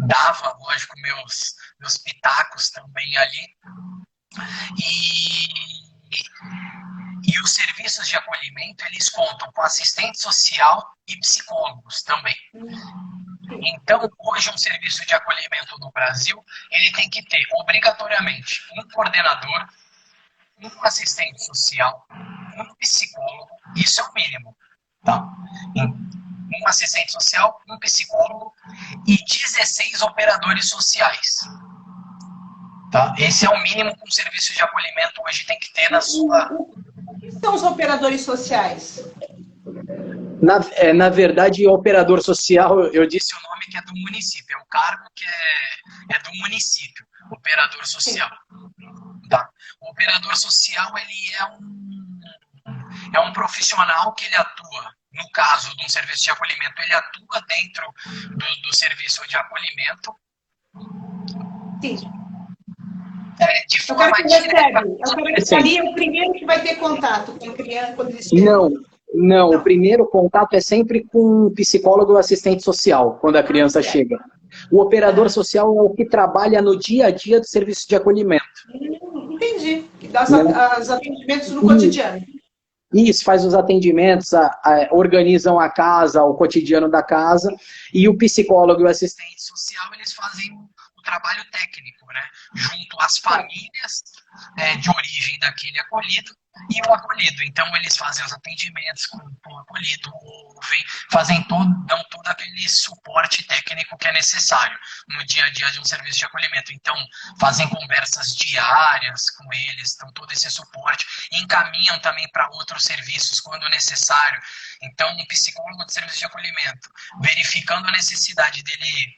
dava, lógico, meus pitacos também ali. E os serviços de acolhimento, eles contam com assistente social e psicólogos também. Então, hoje, um serviço de acolhimento no Brasil, ele tem que ter, obrigatoriamente, um coordenador, um assistente social, um psicólogo, isso é o mínimo, tá? Um assistente social, um psicólogo e 16 operadores sociais. Tá? Esse é o mínimo que um serviço de acolhimento hoje tem que ter na sua... O que são os operadores sociais? Na verdade, operador social, eu disse o nome que é do município, é o cargo que é do município, operador social. Tá? O operador social, ele é um profissional que ele atua, no caso de um serviço de acolhimento, ele atua dentro do serviço de acolhimento. Sim. De forma direta. Eu quero que ali é o primeiro que vai ter contato com a criança quando eles Não, o primeiro contato é sempre com o psicólogo ou assistente social, quando a criança chega. O operador social é o que trabalha no dia a dia do serviço de acolhimento. Entendi. Que dá os atendimentos no cotidiano. Isso, faz os atendimentos, organizam a casa, o cotidiano da casa, e o psicólogo e o assistente social, eles fazem o trabalho técnico, né? Junto às famílias de origem daquele acolhido e o acolhido. Então, eles fazem os atendimentos com o acolhido, ouvem, dão todo aquele suporte técnico que é necessário no dia a dia de um serviço de acolhimento. Então, fazem conversas diárias com eles, dão todo esse suporte, encaminham também para outros serviços quando necessário. Então, um psicólogo de serviço de acolhimento, verificando a necessidade dele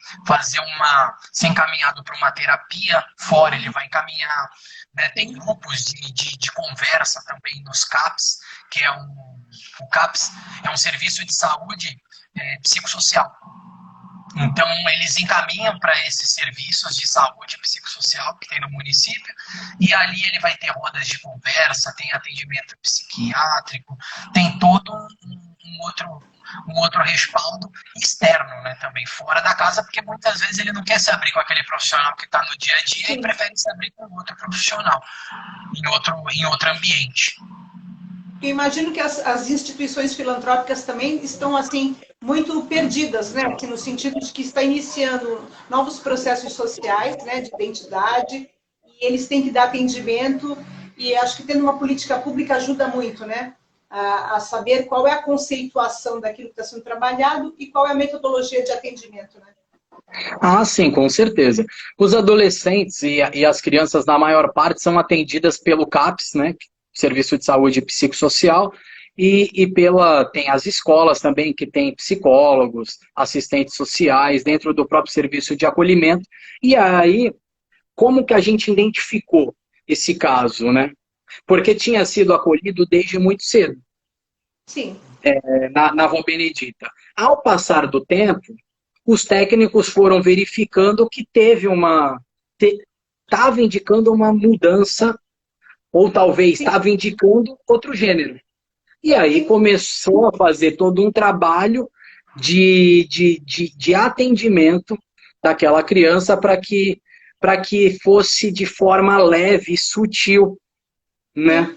ser encaminhado para uma terapia fora, ele vai encaminhar. Né? Tem grupos de conversa também nos CAPS, que o CAPS é um serviço de saúde psicossocial. Então, eles encaminham para esses serviços de saúde psicossocial que tem no município, e ali ele vai ter rodas de conversa, tem atendimento psiquiátrico, tem todo um outro respaldo externo, né, também, fora da casa, porque muitas vezes ele não quer se abrir com aquele profissional que está no dia a dia. Sim. E prefere se abrir com outro profissional, em outro ambiente. Eu imagino que as instituições filantrópicas também estão, assim, muito perdidas, né? Aqui no sentido de que está iniciando novos processos sociais, né, de identidade, e eles têm que dar atendimento, e acho que tendo uma política pública ajuda muito, né? A saber qual é a conceituação daquilo que está sendo trabalhado e qual é a metodologia de atendimento, né? Ah, sim, com certeza. Os adolescentes e as crianças, na maior parte, são atendidas pelo CAPS, né? Serviço de Saúde Psicossocial, tem as escolas também, que tem psicólogos, assistentes sociais, dentro do próprio serviço de acolhimento. E aí, como que a gente identificou esse caso, né? Porque tinha sido acolhido desde muito cedo. Sim. Na Avó Benedita. Ao passar do tempo, os técnicos foram verificando que estava indicando uma mudança, ou talvez estava indicando outro gênero. E aí começou a fazer todo um trabalho de atendimento daquela criança para que fosse de forma leve e sutil, né?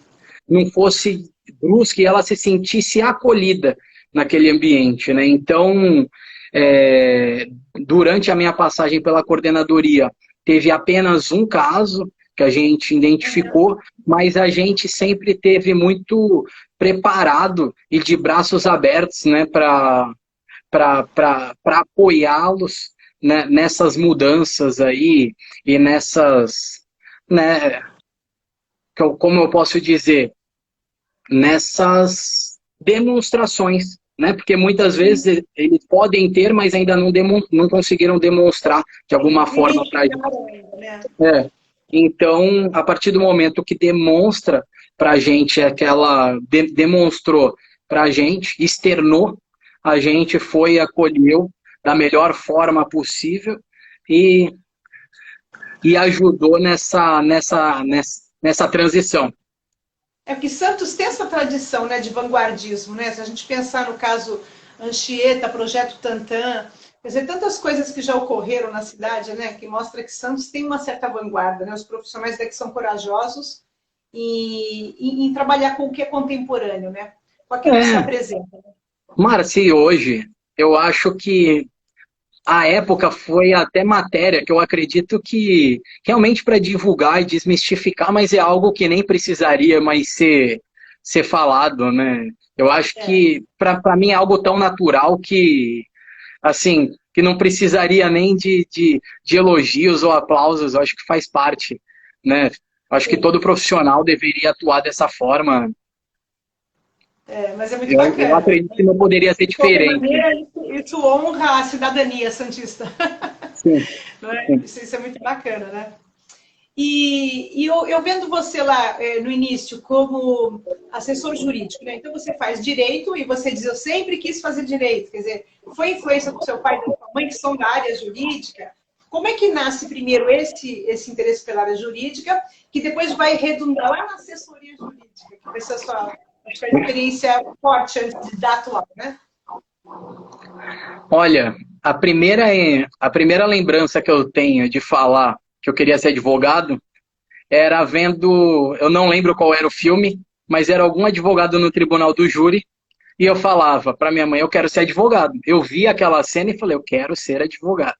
Não fosse brusca e ela se sentisse acolhida naquele ambiente, né? Então, durante a minha passagem pela coordenadoria, teve apenas um caso que a gente identificou, mas a gente sempre teve muito preparado e de braços abertos, né, para apoiá-los, né, nessas mudanças aí e nessas, né, como eu posso dizer, nessas demonstrações, né, porque muitas vezes eles podem ter, mas ainda não conseguiram demonstrar de alguma forma para a gente. Então, a partir do momento que demonstra para a gente, demonstrou para a gente, externou, a gente foi, acolheu da melhor forma possível e ajudou nessa transição. É porque Santos tem essa tradição, né, de vanguardismo, né? Se a gente pensar no caso Anchieta, Projeto Tantã, quer dizer, tantas coisas que já ocorreram na cidade, né, que mostra que Santos tem uma certa vanguarda, né? Os profissionais daqui são corajosos em trabalhar com o que é contemporâneo, né? Com aquilo que se apresenta. Né? Marci, hoje, eu acho que a época foi até matéria que eu acredito que realmente para divulgar e desmistificar, mas é algo que nem precisaria mais ser falado, né? Eu acho que para mim é algo tão natural que, assim, que não precisaria nem de elogios ou aplausos. Eu acho que faz parte, né? Eu acho que todo profissional deveria atuar dessa forma. Mas é muito bacana. Eu acredito que não poderia ser diferente. De maneira, isso honra a cidadania santista. Sim. Não é? Isso é muito bacana, né? E eu vendo você lá no início como assessor jurídico, né? Então você faz direito e você diz, eu sempre quis fazer direito. Quer dizer, foi influência do seu pai e da sua mãe, que são da área jurídica. Como é que nasce primeiro esse interesse pela área jurídica, que depois vai redundar lá na assessoria jurídica, que vai ser a sua experiência forte antes de atuar, né? Olha, a primeira lembrança que eu tenho de falar que eu queria ser advogado era vendo, eu não lembro qual era o filme, mas era algum advogado no tribunal do júri, e eu falava para minha mãe, eu quero ser advogado. Eu vi aquela cena e falei, eu quero ser advogado.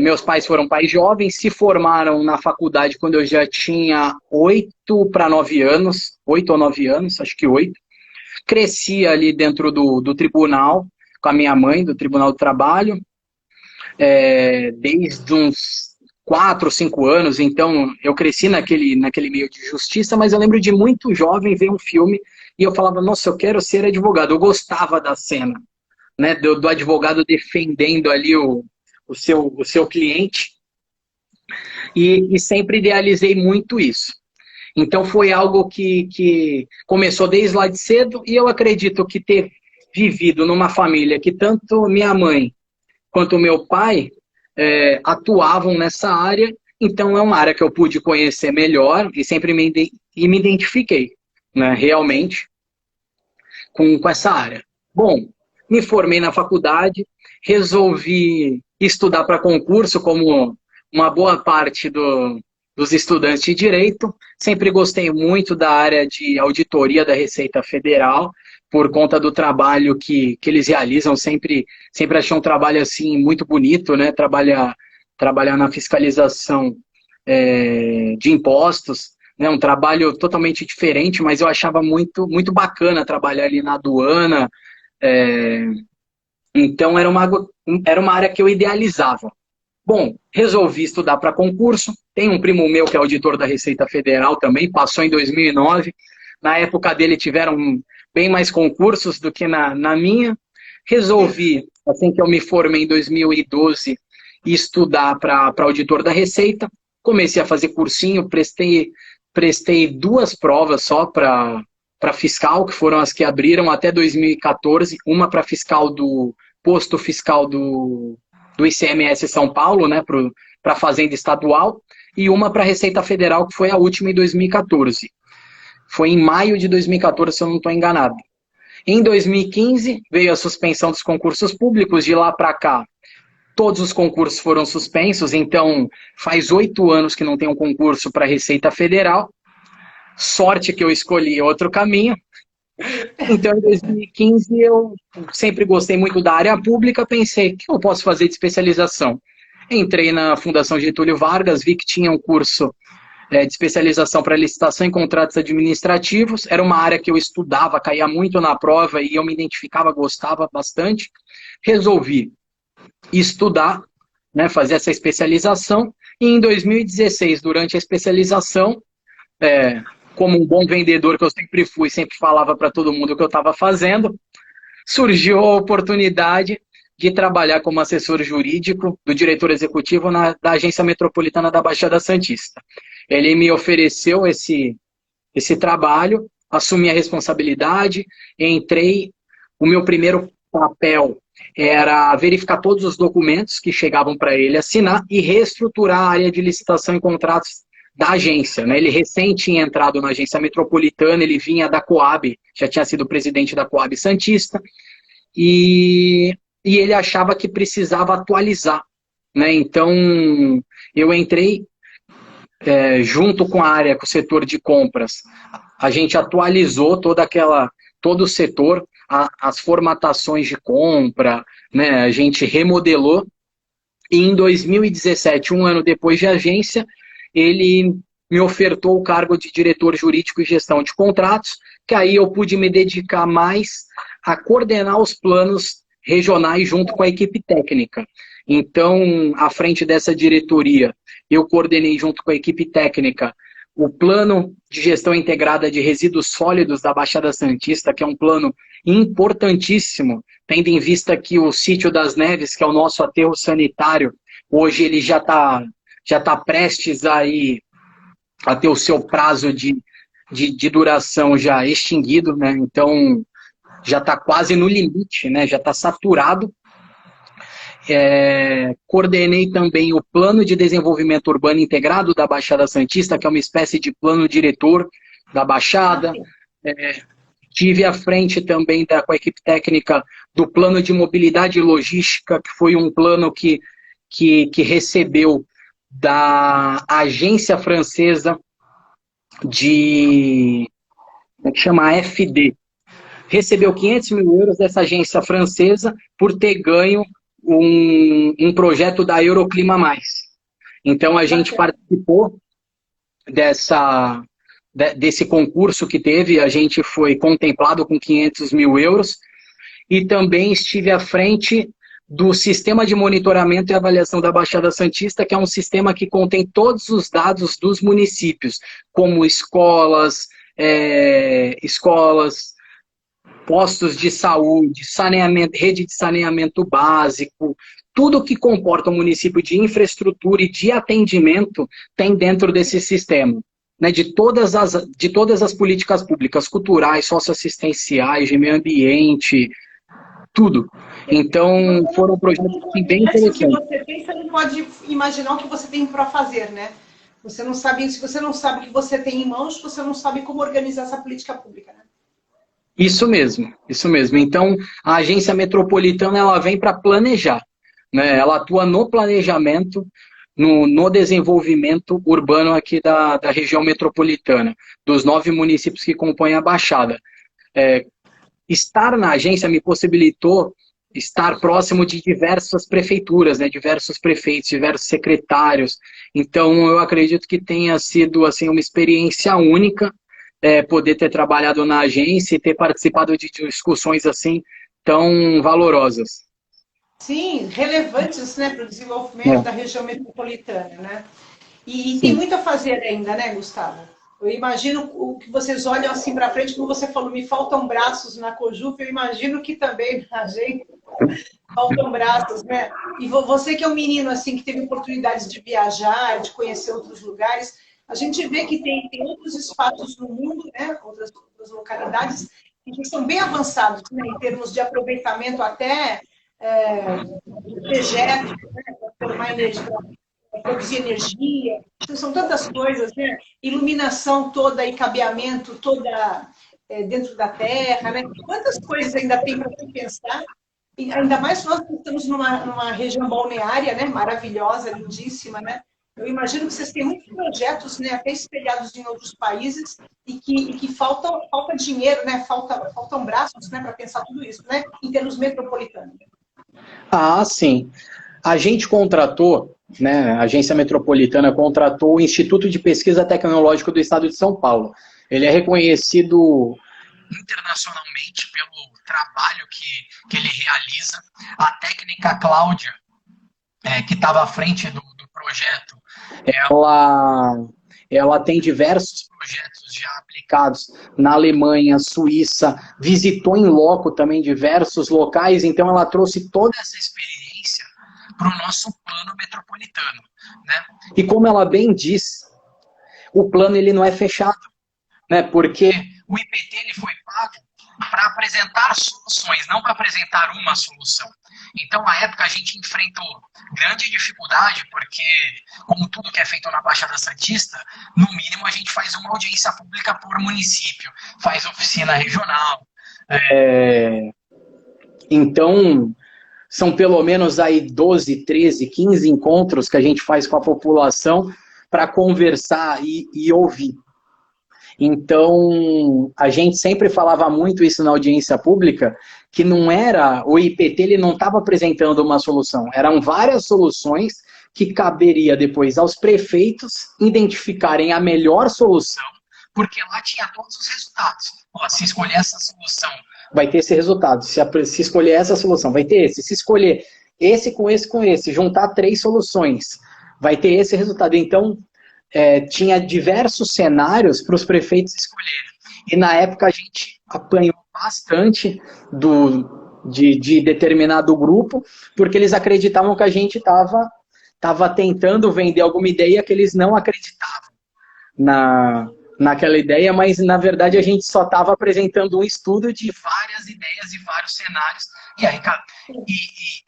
Meus pais foram pais jovens, se formaram na faculdade quando eu já tinha 8 para 9 anos, 8 ou 9 anos, acho que 8. Cresci ali dentro do tribunal, com a minha mãe, do Tribunal do Trabalho, desde uns 4 ou 5 anos, então eu cresci naquele meio de justiça, mas eu lembro de muito jovem ver um filme e eu falava, nossa, eu quero ser advogado. Eu gostava da cena, né, do advogado defendendo ali o seu cliente, e sempre idealizei muito isso. Então foi algo que começou desde lá de cedo, e eu acredito que ter vivido numa família que tanto minha mãe quanto meu pai atuavam nessa área, então é uma área que eu pude conhecer melhor e sempre me identifiquei, né, realmente com essa área. Bom, me formei na faculdade, resolvi estudar para concurso como uma boa parte dos estudantes de direito. Sempre gostei muito da área de auditoria da Receita Federal, por conta do trabalho que eles realizam. Sempre achei um trabalho assim muito bonito, né? Trabalhar na fiscalização de impostos, né? Um trabalho totalmente diferente, mas eu achava muito, muito bacana trabalhar ali na aduana. Então era uma área que eu idealizava. Bom, resolvi estudar para concurso. Tem um primo meu que é auditor da Receita Federal também, passou em 2009. Na época dele tiveram bem mais concursos do que na minha. Resolvi, assim que eu me formei em 2012, estudar para auditor da Receita. Comecei a fazer cursinho, prestei 2 provas só para fiscal, que foram as que abriram até 2014. Uma para fiscal do posto fiscal do ICMS São Paulo, né, para a Fazenda Estadual, e uma para a Receita Federal, que foi a última em 2014. Foi em maio de 2014, se eu não estou enganado. Em 2015, veio a suspensão dos concursos públicos. De lá para cá, todos os concursos foram suspensos, então faz 8 anos que não tem um concurso para a Receita Federal. Sorte que eu escolhi outro caminho. Então, em 2015, eu sempre gostei muito da área pública, pensei, o que eu posso fazer de especialização? Entrei na Fundação Getúlio Vargas, vi que tinha um curso de especialização para licitação e contratos administrativos. Era uma área que eu estudava, caía muito na prova e eu me identificava, gostava bastante. Resolvi estudar, né, fazer essa especialização, e em 2016, durante a especialização, como um bom vendedor que eu sempre fui, sempre falava para todo mundo o que eu estava fazendo, surgiu a oportunidade de trabalhar como assessor jurídico do diretor executivo da Agência Metropolitana da Baixada Santista. Ele me ofereceu esse trabalho, assumi a responsabilidade, entrei. O meu primeiro papel era verificar todos os documentos que chegavam para ele assinar e reestruturar a área de licitação e contratos da agência, né? Ele recém tinha entrado na Agência Metropolitana, ele vinha da Coab, já tinha sido presidente da Coab Santista, e ele achava que precisava atualizar, né? Então, eu entrei junto com a área, com o setor de compras. A gente atualizou todo o setor, as formatações de compra, né? A gente remodelou, e em 2017, um ano depois de agência, ele me ofertou o cargo de diretor jurídico e gestão de contratos, que aí eu pude me dedicar mais a coordenar os planos regionais junto com a equipe técnica. Então, à frente dessa diretoria, eu coordenei junto com a equipe técnica o plano de gestão integrada de resíduos sólidos da Baixada Santista, que é um plano importantíssimo, tendo em vista que o Sítio das Neves, que é o nosso aterro sanitário, hoje ele já está prestes a ter o seu prazo de duração já extinguido, né? Então já está quase no limite, né? Já está saturado. Coordenei também o Plano de Desenvolvimento Urbano Integrado da Baixada Santista, que é uma espécie de plano diretor da Baixada. Tive à frente também com a equipe técnica do Plano de Mobilidade e Logística, que foi um plano que recebeu da agência francesa de, como é que chama? AFD. Recebeu 500 mil euros dessa agência francesa por ter ganho um projeto da Euroclima Mais. Então, a gente participou desse concurso que teve, a gente foi contemplado com 500 mil euros e também estive à frente do Sistema de Monitoramento e Avaliação da Baixada Santista, que é um sistema que contém todos os dados dos municípios, como escolas, postos de saúde, saneamento, rede de saneamento básico, tudo que comporta o município de infraestrutura e de atendimento tem dentro desse sistema. Né, de todas as políticas públicas, culturais, socioassistenciais, de meio ambiente, tudo. Então, foram projetos bem interessantes. Se você tem, você não pode imaginar o que você tem para fazer, né? Você não sabe, se você não sabe o que você tem em mãos, você não sabe como organizar essa política pública, né? Isso mesmo, isso mesmo. Então, a agência metropolitana, ela vem para planejar, né? Ela atua no planejamento, no desenvolvimento urbano aqui da região metropolitana, dos 9 municípios que compõem a Baixada. Estar na agência me possibilitou estar próximo de diversas prefeituras, né, diversos prefeitos, diversos secretários. Então, eu acredito que tenha sido assim, uma experiência única poder ter trabalhado na agência e ter participado de discussões assim tão valorosas. Sim, relevantes, né, para o desenvolvimento da região metropolitana, né? E tem muito a fazer ainda, né, Gustavo? Eu imagino o que vocês olham assim para frente, como você falou, me faltam braços na Cojup, eu imagino que também na gente faltam braços, né? E você que é um menino assim que teve oportunidades de viajar, de conhecer outros lugares, a gente vê que tem outros espaços no mundo, né, outras localidades, que são bem avançados, né, em termos de aproveitamento até dejetos, né, para formar energia, para produzir energia. Então, são tantas coisas, né? Iluminação toda e cabeamento toda dentro da terra, né? Quantas coisas ainda tem para se pensar? E ainda mais nós que estamos numa região balneária, né? Maravilhosa, lindíssima, né? Eu imagino que vocês têm muitos projetos, né, até espelhados em outros países e que falta dinheiro, né, faltam braços, né, para pensar tudo isso, né, em termos metropolitanos. Ah, sim. A gente contratou, né, a Agência Metropolitana contratou o Instituto de Pesquisa Tecnológica do Estado de São Paulo. Ele é reconhecido internacionalmente pelo trabalho que ele realiza. A técnica Cláudia, que estava à frente do projeto, ela tem diversos projetos já aplicados na Alemanha, Suíça, visitou em loco também diversos locais, então ela trouxe toda essa experiência para o nosso plano metropolitano, né? E como ela bem diz, o plano ele não é fechado, né? Porque o IPT ele foi pago para apresentar soluções, não para apresentar uma solução. Então, na época, a gente enfrentou grande dificuldade, porque, como tudo que é feito na Baixada Santista, no mínimo a gente faz uma audiência pública por município, faz oficina regional. Então, são pelo menos aí 12, 13, 15 encontros que a gente faz com a população para conversar e ouvir. Então, a gente sempre falava muito isso na audiência pública, que não era, o IPT ele não estava apresentando uma solução, eram várias soluções que caberia depois aos prefeitos identificarem a melhor solução, porque lá tinha todos os resultados. Ó, se escolher essa solução, vai ter esse resultado. Se escolher essa solução, vai ter esse. Se escolher esse com esse com esse, juntar 3 soluções, vai ter esse resultado. Então, tinha diversos cenários para os prefeitos escolherem. E na época a gente apanhou bastante de determinado grupo, porque eles acreditavam que a gente estava tentando vender alguma ideia que eles não acreditavam naquela ideia, mas na verdade a gente só estava apresentando um estudo de várias ideias e vários cenários. E aí,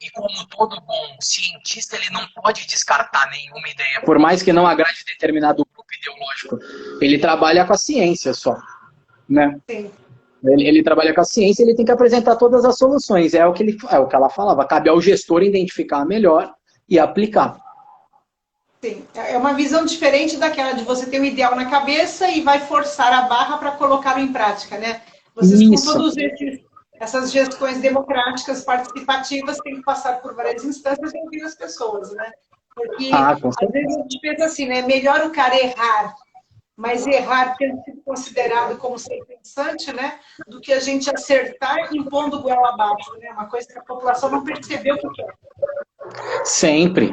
e como todo bom cientista, ele não pode descartar nenhuma ideia, por mais que não agrade determinado grupo ideológico. Ele trabalha com a ciência só, né? Sim. Ele trabalha com a ciência, ele tem que apresentar todas as soluções. É o que ela falava. Cabe ao gestor identificar a melhor e aplicar. Sim, é uma visão diferente daquela de você ter um ideal na cabeça e vai forçar a barra para colocá-lo em prática, né? Vocês, com Isso. todos essas gestões democráticas, participativas, têm que passar por várias instâncias e ouvir as pessoas, né? Porque, Ah, com às vezes, certeza. a gente pensa assim, né? Melhor o cara errar, mas errar tendo sido considerado como ser pensante, né? Do que a gente acertar impondo goela abaixo, né? Uma coisa que a população não percebeu o que é. Sempre.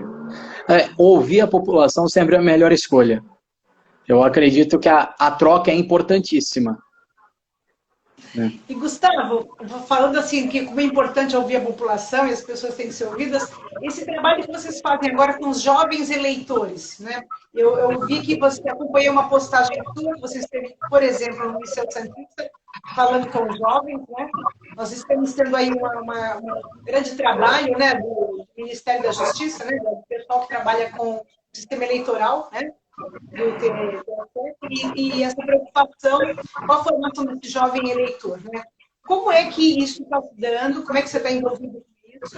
Ouvir a população sempre é a melhor escolha. Eu acredito que a troca é importantíssima. Né? E, Gustavo, falando assim, que como é importante ouvir a população e as pessoas têm que ser ouvidas, esse trabalho que vocês fazem agora com os jovens eleitores, né? Eu vi que você acompanhou uma postagem sua, que você esteve, por exemplo, no Liceu Santista, falando com os jovens, né? Nós estamos tendo aí um grande trabalho, né, do Ministério da Justiça, né, do pessoal que trabalha com o sistema eleitoral, né? Do TSE, e essa preocupação com a formação desse jovem eleitor, né? Como é que isso está se dando? Como é que você está envolvido com isso?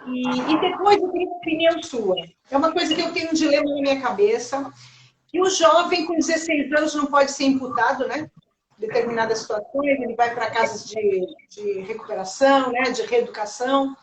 E depois eu queria uma opinião sua. É uma coisa que eu tenho um dilema na minha cabeça, que o jovem com 16 anos não pode ser imputado, né? Determinadas situações, ele vai para casas de recuperação, né? De reeducação,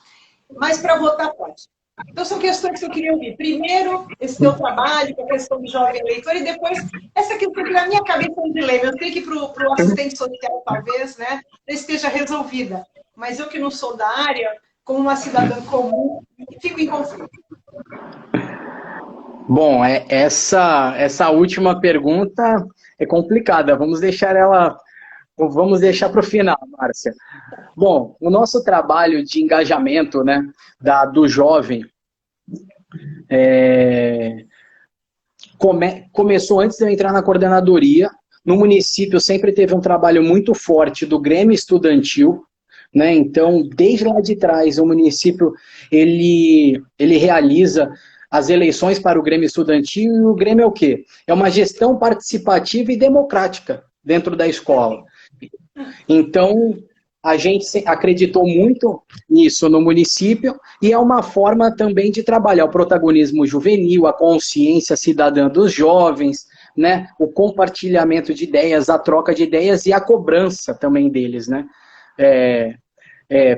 mas para votar pode. Então, são questões que eu queria ouvir. Primeiro, esse teu trabalho, a questão do jovem eleitor, e depois, essa questão que na minha cabeça é um dilema. Eu sei que para o assistente social, talvez, né, esteja resolvida. Mas eu que não sou da área, como uma cidadã comum, fico em conflito. Bom, essa última pergunta é complicada. Vamos deixar para o final, Márcia. Bom, o nosso trabalho de engajamento, né, do jovem começou antes de eu entrar na coordenadoria. No município sempre teve um trabalho muito forte do Grêmio Estudantil, né? Então, desde lá de trás, o município ele realiza as eleições para o Grêmio Estudantil, e o Grêmio é o quê? É uma gestão participativa e democrática dentro da escola. Então, a gente acreditou muito nisso no município e é uma forma também de trabalhar o protagonismo juvenil, a consciência cidadã dos jovens, né? O compartilhamento de ideias, a troca de ideias e a cobrança também deles, né?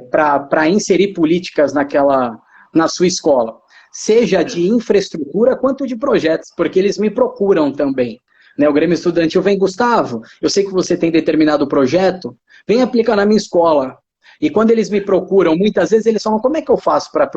Para inserir políticas na sua escola, seja de infraestrutura quanto de projetos, porque eles me procuram também. Né, o Grêmio Estudantil vem, Gustavo, eu sei que você tem determinado projeto, vem aplicar na minha escola. E quando eles me procuram, muitas vezes eles falam, como é que eu faço para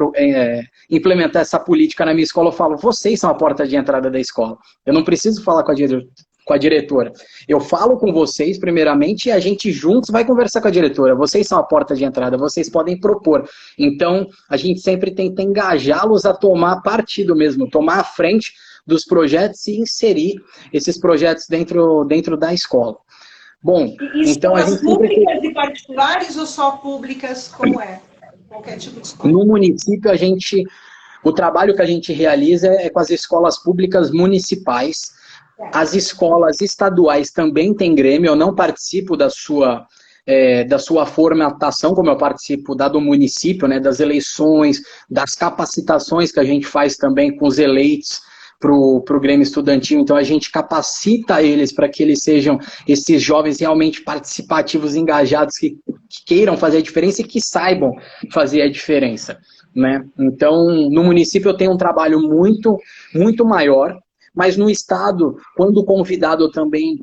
implementar essa política na minha escola? Eu falo, vocês são a porta de entrada da escola. Eu não preciso falar com a diretora. Eu falo com vocês, primeiramente, e a gente juntos vai conversar com a diretora. Vocês são a porta de entrada, vocês podem propor. Então, a gente sempre tenta engajá-los a tomar partido mesmo, tomar a frente dos projetos e inserir esses projetos dentro da escola. Bom, E então a escolas gente sempre públicas e particulares ou só públicas, como é? Qualquer tipo de escola. no município o trabalho que a gente realiza é com as escolas públicas municipais. As escolas estaduais também têm Grêmio, eu não participo da sua formatação, como eu participo da do município, né, das eleições, das capacitações que a gente faz também com os eleitos para o Grêmio Estudantil. Então a gente capacita eles para que eles sejam esses jovens realmente participativos, engajados, que queiram fazer a diferença e que saibam fazer a diferença. Né? Então, no município eu tenho um trabalho muito, muito maior, mas no estado, quando convidado, eu também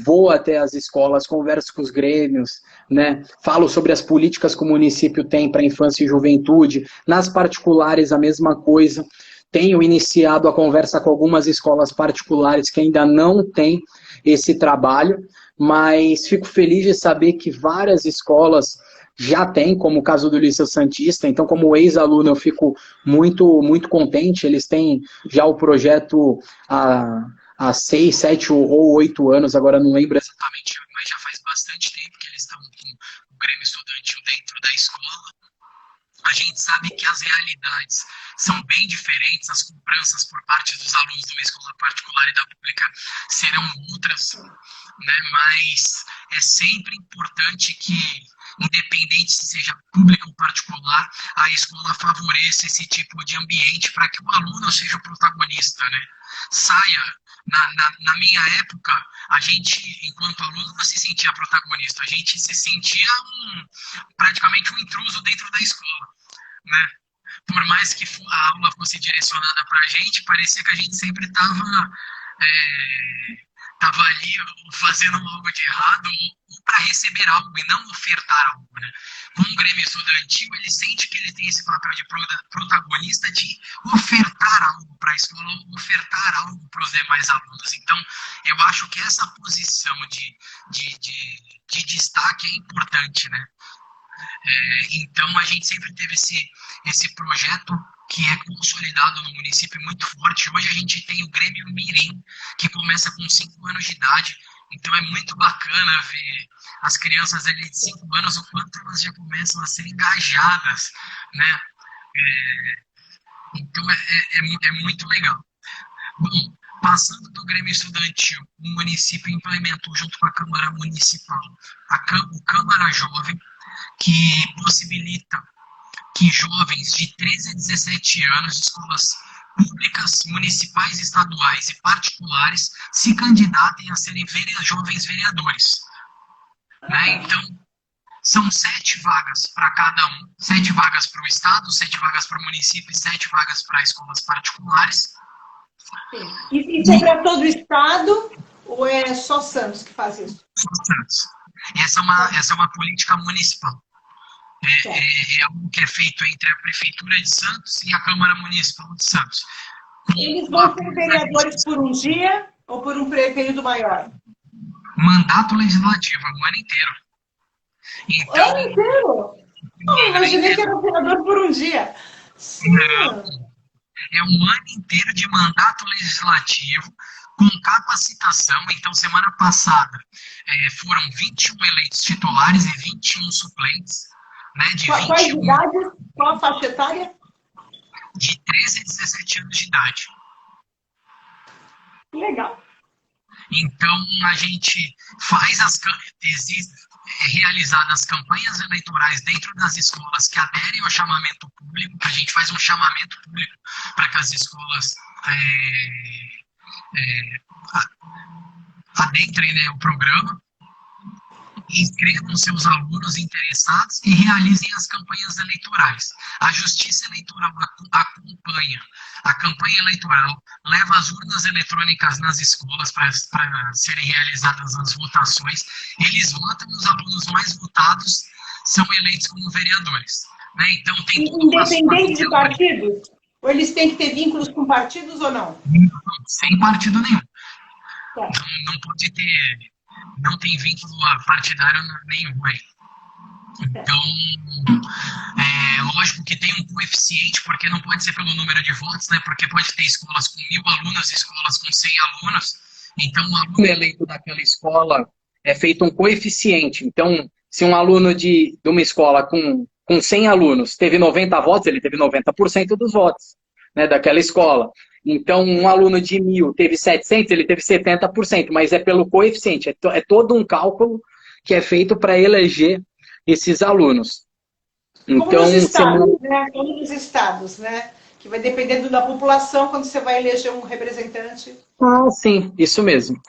vou até as escolas, converso com os grêmios, né? Falo sobre as políticas que o município tem para infância e juventude. Nas particulares, a mesma coisa. Tenho iniciado a conversa com algumas escolas particulares que ainda não têm esse trabalho, mas fico feliz de saber que várias escolas já têm, como o caso do Liceu Santista. Então, como ex-aluno, eu fico muito, muito contente. Eles têm já o projeto há 6, 7 ou 8 anos, agora não lembro exatamente, mas já faz bastante tempo que eles estão com o Grêmio Estudantil dentro da escola. A gente sabe que as realidades são bem diferentes, as cobranças por parte dos alunos de uma escola particular e da pública serão outras, né? Mas é sempre importante que, independente independente se seja pública ou particular, a escola favoreça esse tipo de ambiente para que o aluno seja o protagonista, né? Saia. Na minha época, a gente, enquanto aluno, não se sentia protagonista, a gente se sentia praticamente um intruso dentro da escola, né? Por mais que a aula fosse direcionada para a gente, parecia que a gente sempre estava ali fazendo algo de errado ou para receber algo e não ofertar algo, né? Como o Grêmio Estudantil, ele sente que ele tem esse papel de protagonista de ofertar algo para a escola, ofertar algo para os demais alunos. Então, eu acho que essa posição de destaque é importante, né? Então, a gente sempre teve esse projeto que é consolidado no município muito forte. Hoje a gente tem o Grêmio Mirim, que começa com 5 anos de idade. Então é muito bacana ver as crianças ali de 5 anos, o quanto elas já começam a ser engajadas, né? Então é muito legal. Bom, passando do Grêmio Estudantil, o município implementou junto com a Câmara Municipal o Câmara Jovem, que possibilita que jovens de 13 a 17 anos de escolas públicas, municipais, estaduais e particulares se candidatem a serem jovens vereadores. Né? Então, são 7 vagas para cada um. 7 vagas para o estado, 7 vagas para o município e 7 vagas para escolas particulares. Sim. Isso é para todo o estado ou é só Santos que faz isso? Só Santos. Essa é uma política municipal. É algo que é feito entre a Prefeitura de Santos e a Câmara Municipal de Santos. Eles vão ser vereadores por um dia ou por um período maior? Mandato legislativo, o ano inteiro. Então, ano inteiro? Eu imaginei que era vereador por um dia. Não. É um ano inteiro de mandato legislativo com capacitação. Então, semana passada foram 21 eleitos titulares e 21 suplentes. Né, de quais idades? Qual a faixa etária? De 13 a 17 anos de idade. Legal. Então, a gente faz realizadas campanhas eleitorais dentro das escolas que aderem ao chamamento público, a gente faz um chamamento público para que as escolas adentrem, né, o programa, inscrevam seus alunos interessados e realizem as campanhas eleitorais. A Justiça Eleitoral acompanha a campanha eleitoral, leva as urnas eletrônicas nas escolas para serem realizadas as votações. Eles votam, os alunos mais votados são eleitos como vereadores. Né? Então, tem independente de partidos? Ou eles têm que ter vínculos com partidos ou não? Não, sem partido nenhum. Não pode ter... Não tem vínculo partidário nenhum aí. Então, lógico que tem um coeficiente, porque não pode ser pelo número de votos, né? Porque pode ter escolas com 1.000 alunos, escolas com 100 alunos. Então, o aluno eleito daquela escola é feito um coeficiente. Então, se um aluno de uma escola com 100 alunos teve 90 votos, ele teve 90% dos votos, né, daquela escola. Então, um aluno de 1.000 teve 700, ele teve 70%, mas é pelo coeficiente. É todo um cálculo que é feito para eleger esses alunos. Então, como nos estados, né? Como nos estados, né? Que vai dependendo da população quando você vai eleger um representante. Ah, sim, isso mesmo.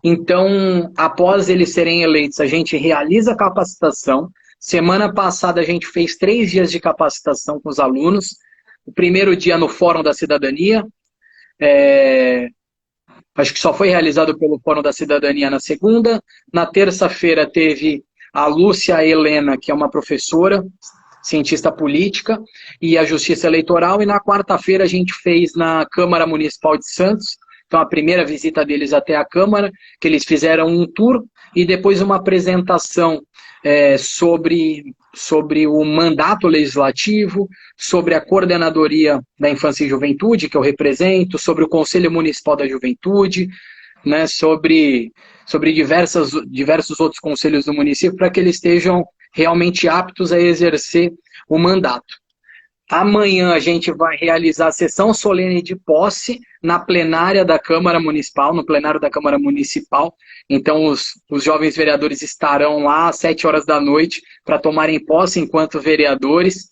Então, após eles serem eleitos, a gente realiza a capacitação. Semana passada, a gente fez 3 dias de capacitação com os alunos. O primeiro dia no Fórum da Cidadania. Acho que só foi realizado pelo Fórum da Cidadania na segunda. Na terça-feira teve a Lúcia Helena, que é uma professora, cientista política, e a Justiça Eleitoral. E na quarta-feira a gente fez na Câmara Municipal de Santos. Então a primeira visita deles até a Câmara, que eles fizeram um tour e depois uma apresentação sobre o mandato legislativo, sobre a coordenadoria da infância e juventude, que eu represento, sobre o Conselho Municipal da Juventude, né, sobre diversos outros conselhos do município, para que eles estejam realmente aptos a exercer o mandato. Amanhã a gente vai realizar a sessão solene de posse na plenária da Câmara Municipal, no plenário da Câmara Municipal. Então, os jovens vereadores estarão lá às 7 horas da noite para tomarem posse enquanto vereadores.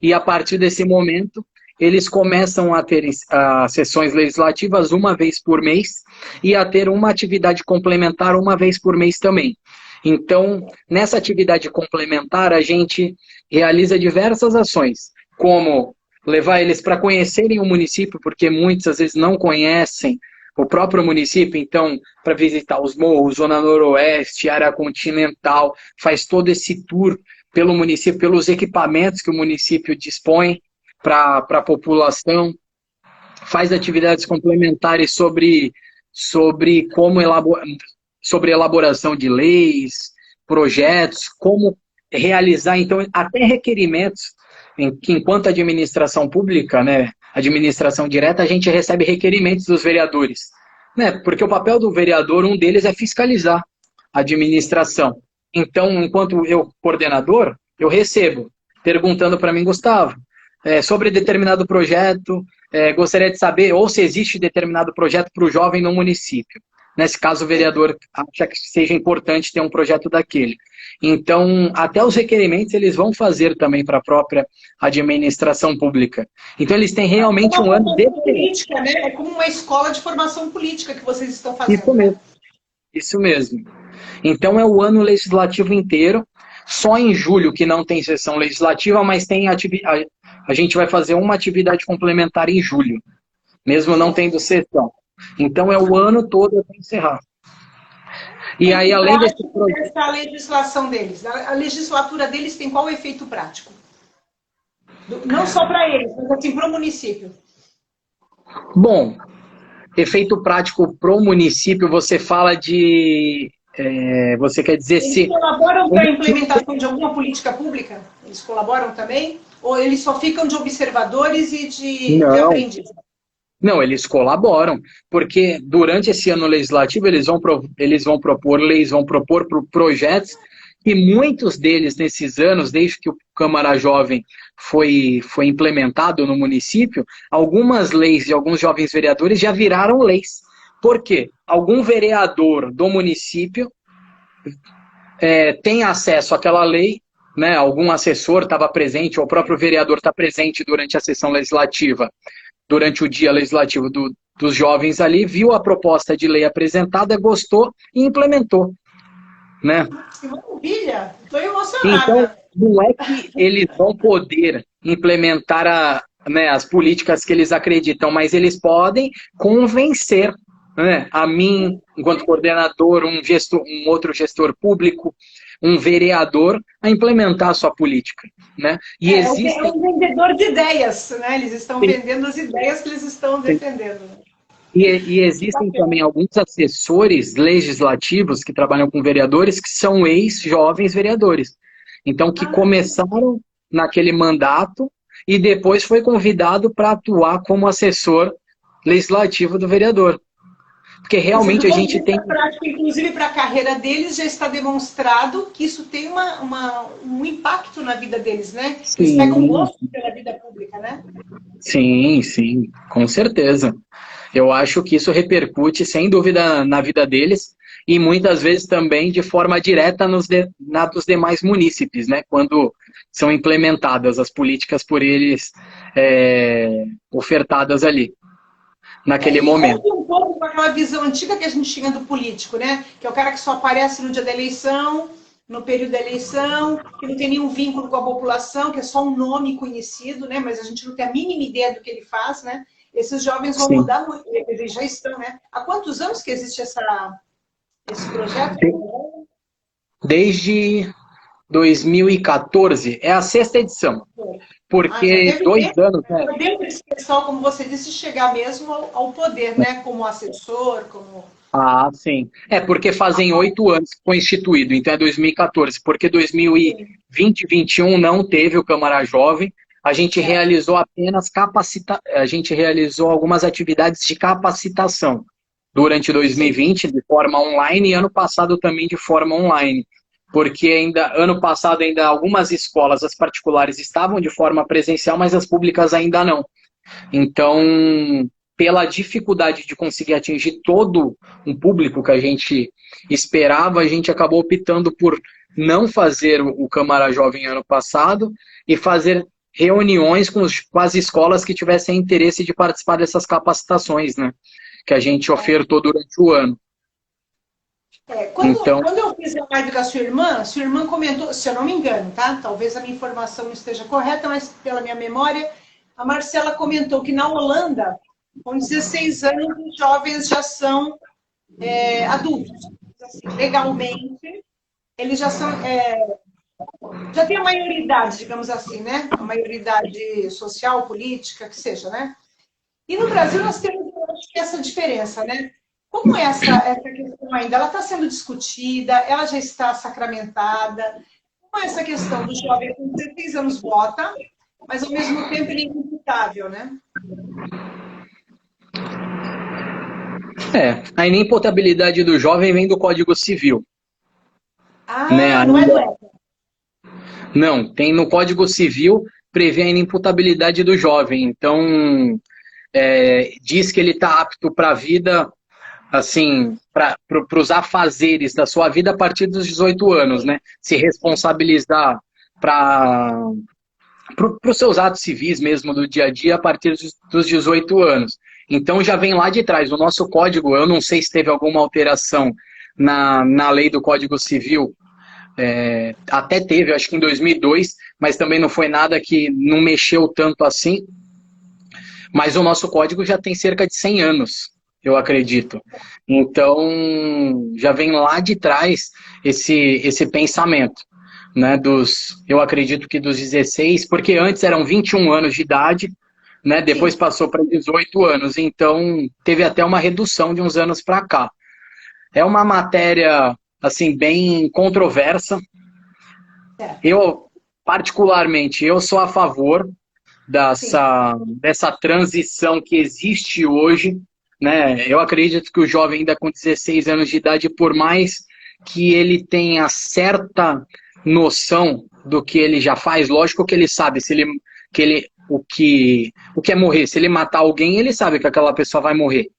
E a partir desse momento, eles começam a ter sessões legislativas uma vez por mês e a ter uma atividade complementar uma vez por mês também. Então, nessa atividade complementar, a gente realiza diversas ações, como levar eles para conhecerem o município, porque muitos às vezes não conhecem o próprio município, então, para visitar os morros, Zona Noroeste, área continental, faz todo esse tour pelo município, pelos equipamentos que o município dispõe para a população, faz atividades complementares sobre como sobre elaboração de leis, projetos, como realizar, então, até requerimentos, que enquanto administração pública, né, administração direta, a gente recebe requerimentos dos vereadores, né, porque o papel do vereador, um deles é fiscalizar a administração. Então, enquanto eu, coordenador, eu recebo, perguntando para mim, Gustavo, sobre determinado projeto, gostaria de saber, ou se existe determinado projeto para o jovem no município. Nesse caso, o vereador acha que seja importante ter um projeto daquele. Então, até os requerimentos eles vão fazer também para a própria administração pública. Então, eles têm realmente um ano de política, né? É como uma escola de formação política que vocês estão fazendo. Isso mesmo. Isso mesmo. Então, é o ano legislativo inteiro. Só em julho que não tem sessão legislativa, mas tem a gente vai fazer uma atividade complementar em julho, mesmo não tendo sessão. Então, é o ano todo até encerrar. E aí, além desse projeto... A legislação deles, a legislatura deles tem qual efeito prático? Não só para eles, mas assim, para o município. Bom, efeito prático para o município, você fala de... você quer dizer eles se... Eles colaboram para a implementação de alguma política pública? Eles colaboram também? Ou eles só ficam de observadores e de aprendizes? Não, eles colaboram, porque durante esse ano legislativo eles vão propor leis, vão propor projetos, e muitos deles nesses anos, desde que o Câmara Jovem foi implementado no município, algumas leis de alguns jovens vereadores já viraram leis. Por quê? Algum vereador do município tem acesso àquela lei, né? Algum assessor estava presente, ou o próprio vereador está presente durante a sessão legislativa, durante o dia legislativo dos jovens ali, viu a proposta de lei apresentada, gostou e implementou. Né? Que maravilha! Estou emocionada. Então, não é que eles vão poder implementar as políticas que eles acreditam, mas eles podem convencer, né, a mim, enquanto coordenador, um outro gestor público, um vereador, a implementar a sua política. Né? E é um vendedor de ideias, né? Eles estão vendendo as ideias que eles estão defendendo. E existem também alguns assessores legislativos que trabalham com vereadores que são ex-jovens vereadores. Então, que começaram naquele mandato e depois foi convidado para atuar como assessor legislativo do vereador. Porque realmente a gente tem... Prática, inclusive para a carreira deles, já está demonstrado que isso tem um impacto na vida deles, né? Sim. Eles pegam gosto pela vida pública, né? Sim, sim, com certeza. Eu acho que isso repercute, sem dúvida, na vida deles e muitas vezes também de forma direta dos demais munícipes, né? Quando são implementadas as políticas por eles ofertadas ali. Naquele momento. Um pouco com aquela visão antiga que a gente tinha do político, né? Que é o cara que só aparece no dia da eleição, no período da eleição, que não tem nenhum vínculo com a população, que é só um nome conhecido, né? Mas a gente não tem a mínima ideia do que ele faz, né? Esses jovens vão mudar muito, eles já estão, né? Há quantos anos que existe esse projeto? Desde 2014, é a 6ª edição. Porque 2 anos... Né? Dentro desse pessoal, como você disse, chegar mesmo ao poder, né? Como assessor, como... Ah, sim. Porque fazem 8 anos que foi instituído, então é 2014. Porque 2020 e 2021 não teve o Câmara Jovem. A gente realizou apenas a gente realizou algumas atividades de capacitação durante 2020 de forma online e ano passado também de forma online. porque ainda ano passado ainda algumas escolas, as particulares, estavam de forma presencial, mas as públicas ainda não. Então, pela dificuldade de conseguir atingir todo um público que a gente esperava, a gente acabou optando por não fazer o Câmara Jovem ano passado e fazer reuniões com as escolas que tivessem interesse de participar dessas capacitações, né? Que a gente ofertou durante o ano. Quando eu fiz a live com a sua irmã comentou, se eu não me engano, tá? Talvez a minha informação não esteja correta, mas pela minha memória, a Marcela comentou que na Holanda, com 16 anos, os jovens já são adultos. Assim, legalmente, eles já são. Já tem a maioridade, digamos assim, né? A maioridade social, política, que seja, né? E no Brasil nós temos, eu acho que essa diferença, né? Como é essa questão ainda? Ela está sendo discutida, ela já está sacramentada. Como é essa questão do jovem com 16 anos vota, mas ao mesmo tempo ele é inimputável, né? A inimputabilidade do jovem vem do Código Civil. Ah, não é do ECA. Não, tem no Código Civil, prevê a inimputabilidade do jovem. Então, diz que ele está apto para a vida, assim, para os afazeres da sua vida a partir dos 18 anos, né? Se responsabilizar para os seus atos civis mesmo do dia a dia a partir dos 18 anos. Então já vem lá de trás. O nosso código, eu não sei se teve alguma alteração na lei do Código Civil, até teve, acho que em 2002, mas também não foi nada que não mexeu tanto assim. Mas o nosso código já tem cerca de 100 anos, eu acredito. Então, já vem lá de trás esse pensamento, né, eu acredito que dos 16, porque antes eram 21 anos de idade, né, depois passou para 18 anos, então teve até uma redução de uns anos para cá. É uma matéria, assim, bem controversa. Eu, particularmente, eu sou a favor dessa transição que existe hoje, né? Eu acredito que o jovem ainda com 16 anos de idade, por mais que ele tenha certa noção do que ele já faz, lógico que ele sabe o que é morrer. Se ele matar alguém, ele sabe que aquela pessoa vai morrer.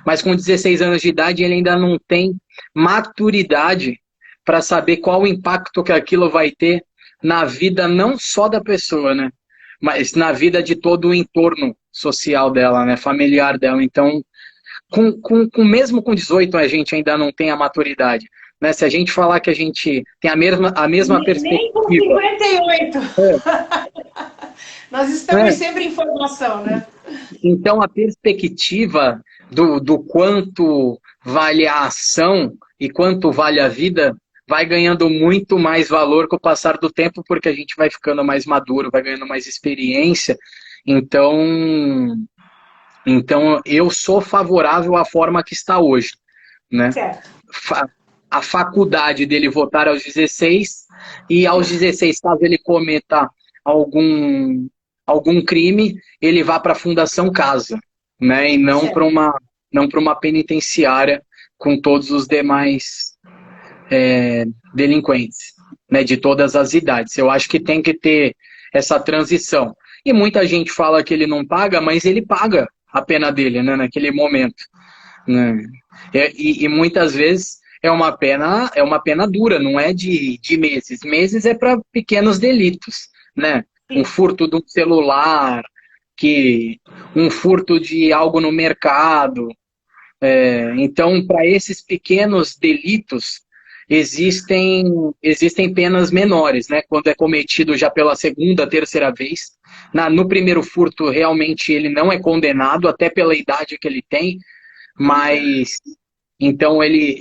Mas com 16 anos de idade, ele ainda não tem maturidade para saber qual o impacto que aquilo vai ter na vida não só da pessoa, né? Mas na vida de todo o entorno social dela, né? Familiar dela. Então, mesmo com 18 a gente ainda não tem a maturidade. Né? Se a gente falar que a gente tem a mesma perspectiva... Nem com 58! Nós estamos sempre em formação, né? Então, a perspectiva do quanto vale a ação e quanto vale a vida vai ganhando muito mais valor com o passar do tempo, porque a gente vai ficando mais maduro, vai ganhando mais experiência. Então eu sou favorável à forma que está hoje, né? A faculdade dele votar aos 16 e aos 16, caso ele cometa algum crime, ele vá para a Fundação Casa, né? E não para uma penitenciária com todos os demais delinquentes, né? De todas as idades. Eu acho que tem que ter essa transição. E muita gente fala que ele não paga, mas ele paga a pena dele, né? Naquele momento, né? E muitas vezes é uma pena dura, não é de meses. Meses é para pequenos delitos, né? Um furto de um celular, um furto de algo no mercado. Então, para esses pequenos delitos, existem penas menores, né? Quando é cometido já pela segunda, terceira vez. No primeiro furto, realmente, ele não é condenado, até pela idade que ele tem, mas... Então ele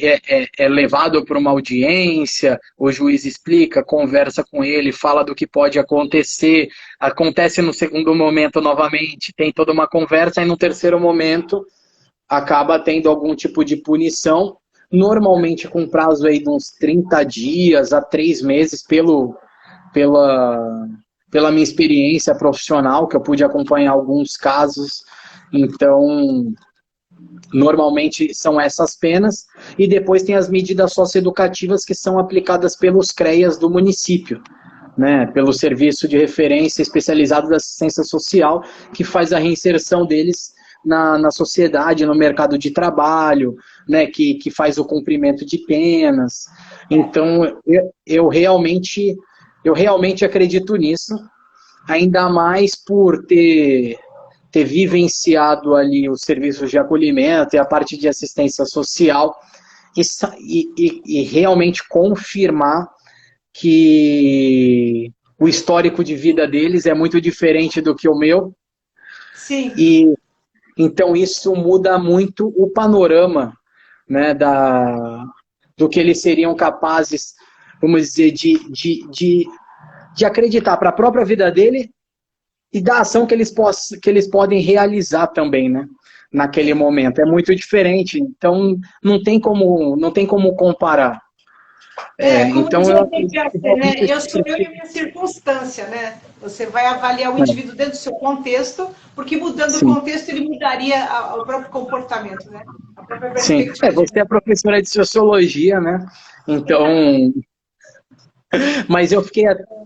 é levado para uma audiência, o juiz explica, conversa com ele, fala do que pode acontecer, acontece no segundo momento novamente, tem toda uma conversa, e no terceiro momento acaba tendo algum tipo de punição, normalmente com prazo aí de uns 30 dias a 3 meses, pela minha experiência profissional, que eu pude acompanhar alguns casos. Então... Normalmente são essas penas, e depois tem as medidas socioeducativas que são aplicadas pelos CREAs do município, né, pelo Serviço de Referência Especializado da Assistência Social, que faz a reinserção deles na sociedade, no mercado de trabalho, né, que faz o cumprimento de penas. Então, eu realmente acredito nisso, ainda mais por ter vivenciado ali os serviços de acolhimento e a parte de assistência social e realmente confirmar que o histórico de vida deles é muito diferente do que o meu. Sim. E então isso muda muito o panorama, né, do que eles seriam capazes, vamos dizer, de acreditar para a própria vida dele e da ação que eles podem realizar também, né? Naquele momento. É muito diferente, então não tem como comparar. Como Então diz eu o acredito que Piaget, né? Eu sou eu e a minha circunstância, né? Você vai avaliar o indivíduo dentro do seu contexto, porque mudando o contexto ele mudaria o próprio comportamento, né? A própria perspectiva. Você é professora de sociologia, né? Então, mas eu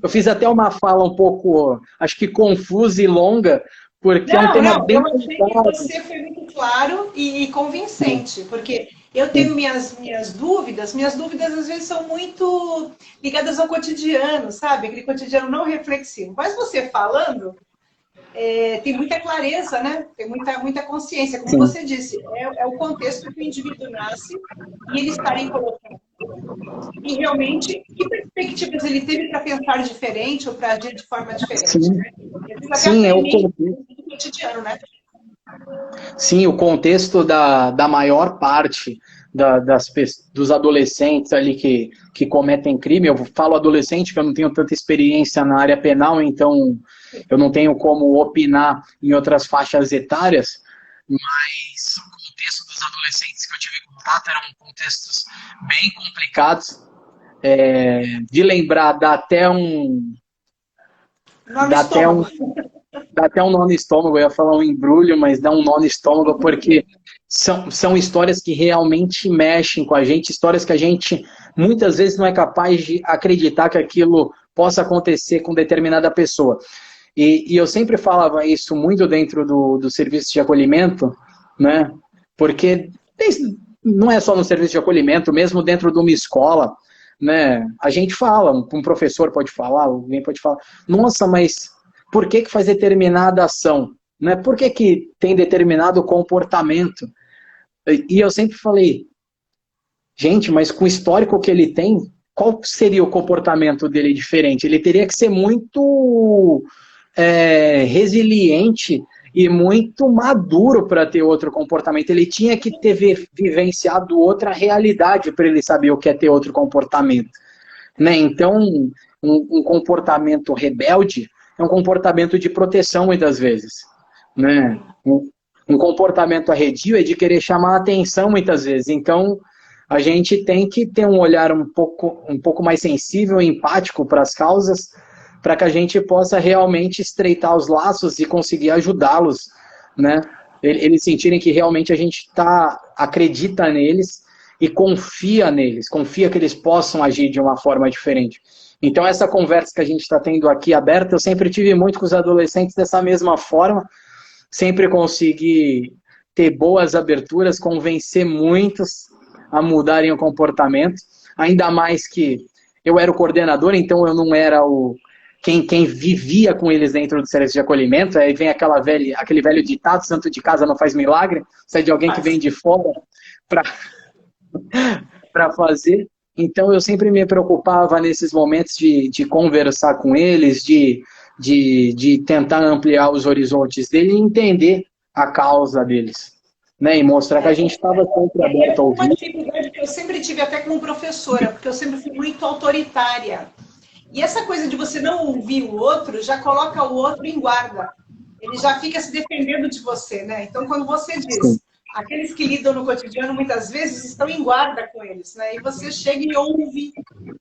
fiz até uma fala um pouco, acho que confusa e longa, porque é um tema bem eu achei que complicado. você foi muito claro e convincente, porque eu tenho minhas dúvidas às vezes são muito ligadas ao cotidiano, sabe? Aquele cotidiano não reflexivo. Mas você falando, tem muita clareza, né? Tem muita consciência, como você disse, é o contexto que o indivíduo nasce e ele estarem colocando. E realmente, que perspectivas ele teve para pensar diferente ou para agir de forma diferente? Sim, Né? sim, é o contexto. Do cotidiano, né? Sim, o contexto da maior parte dos adolescentes ali que cometem crime. Eu falo adolescente porque eu não tenho tanta experiência na área penal, então eu não tenho como opinar em outras faixas etárias, mas o contexto dos adolescentes que eu tive contato eram contextos bem complicados. De lembrar, dá até um nó no estômago, eu ia falar um embrulho, mas dá um nó no estômago, porque são histórias que realmente mexem com a gente, histórias que a gente muitas vezes não é capaz de acreditar que aquilo possa acontecer com determinada pessoa. E eu sempre falava isso muito dentro do serviço de acolhimento, né? Porque não é só no serviço de acolhimento, mesmo dentro de uma escola, né? A gente fala, um professor pode falar, alguém pode falar, nossa, mas por que faz determinada ação? Né? Por que tem determinado comportamento? E eu sempre falei, gente, mas com o histórico que ele tem, qual seria o comportamento dele diferente? Ele teria que ser muito resiliente e muito maduro para ter outro comportamento. Ele tinha que ter vivenciado outra realidade para ele saber o que é ter outro comportamento. Né? Então, um comportamento rebelde é um comportamento de proteção, muitas vezes. Né? Um comportamento arredio é de querer chamar a atenção, muitas vezes. Então, a gente tem que ter um olhar um pouco mais sensível e empático para as causas, para que a gente possa realmente estreitar os laços e conseguir ajudá-los, né? Eles sentirem que realmente a gente acredita neles e confia neles, confia que eles possam agir de uma forma diferente. Então, essa conversa que a gente está tendo aqui aberta, eu sempre tive muito com os adolescentes dessa mesma forma, sempre consegui ter boas aberturas, convencer muitos a mudarem o comportamento, ainda mais que eu era o coordenador, então eu não era quem vivia com eles dentro do serviço de acolhimento. Aí vem aquele velho ditado, santo de casa não faz milagre, isso é de alguém que vem de fora para fazer. Então eu sempre me preocupava nesses momentos de conversar com eles, de tentar ampliar os horizontes dele e entender a causa deles, né? E mostrar que a gente estava sempre aberto a ouvir. Uma dificuldade que eu sempre tive até como professora, porque eu sempre fui muito autoritária. E essa coisa de você não ouvir o outro já coloca o outro em guarda. Ele já fica se defendendo de você, né? Então, quando você diz, aqueles que lidam no cotidiano muitas vezes estão em guarda com eles, né? E você chega e ouve,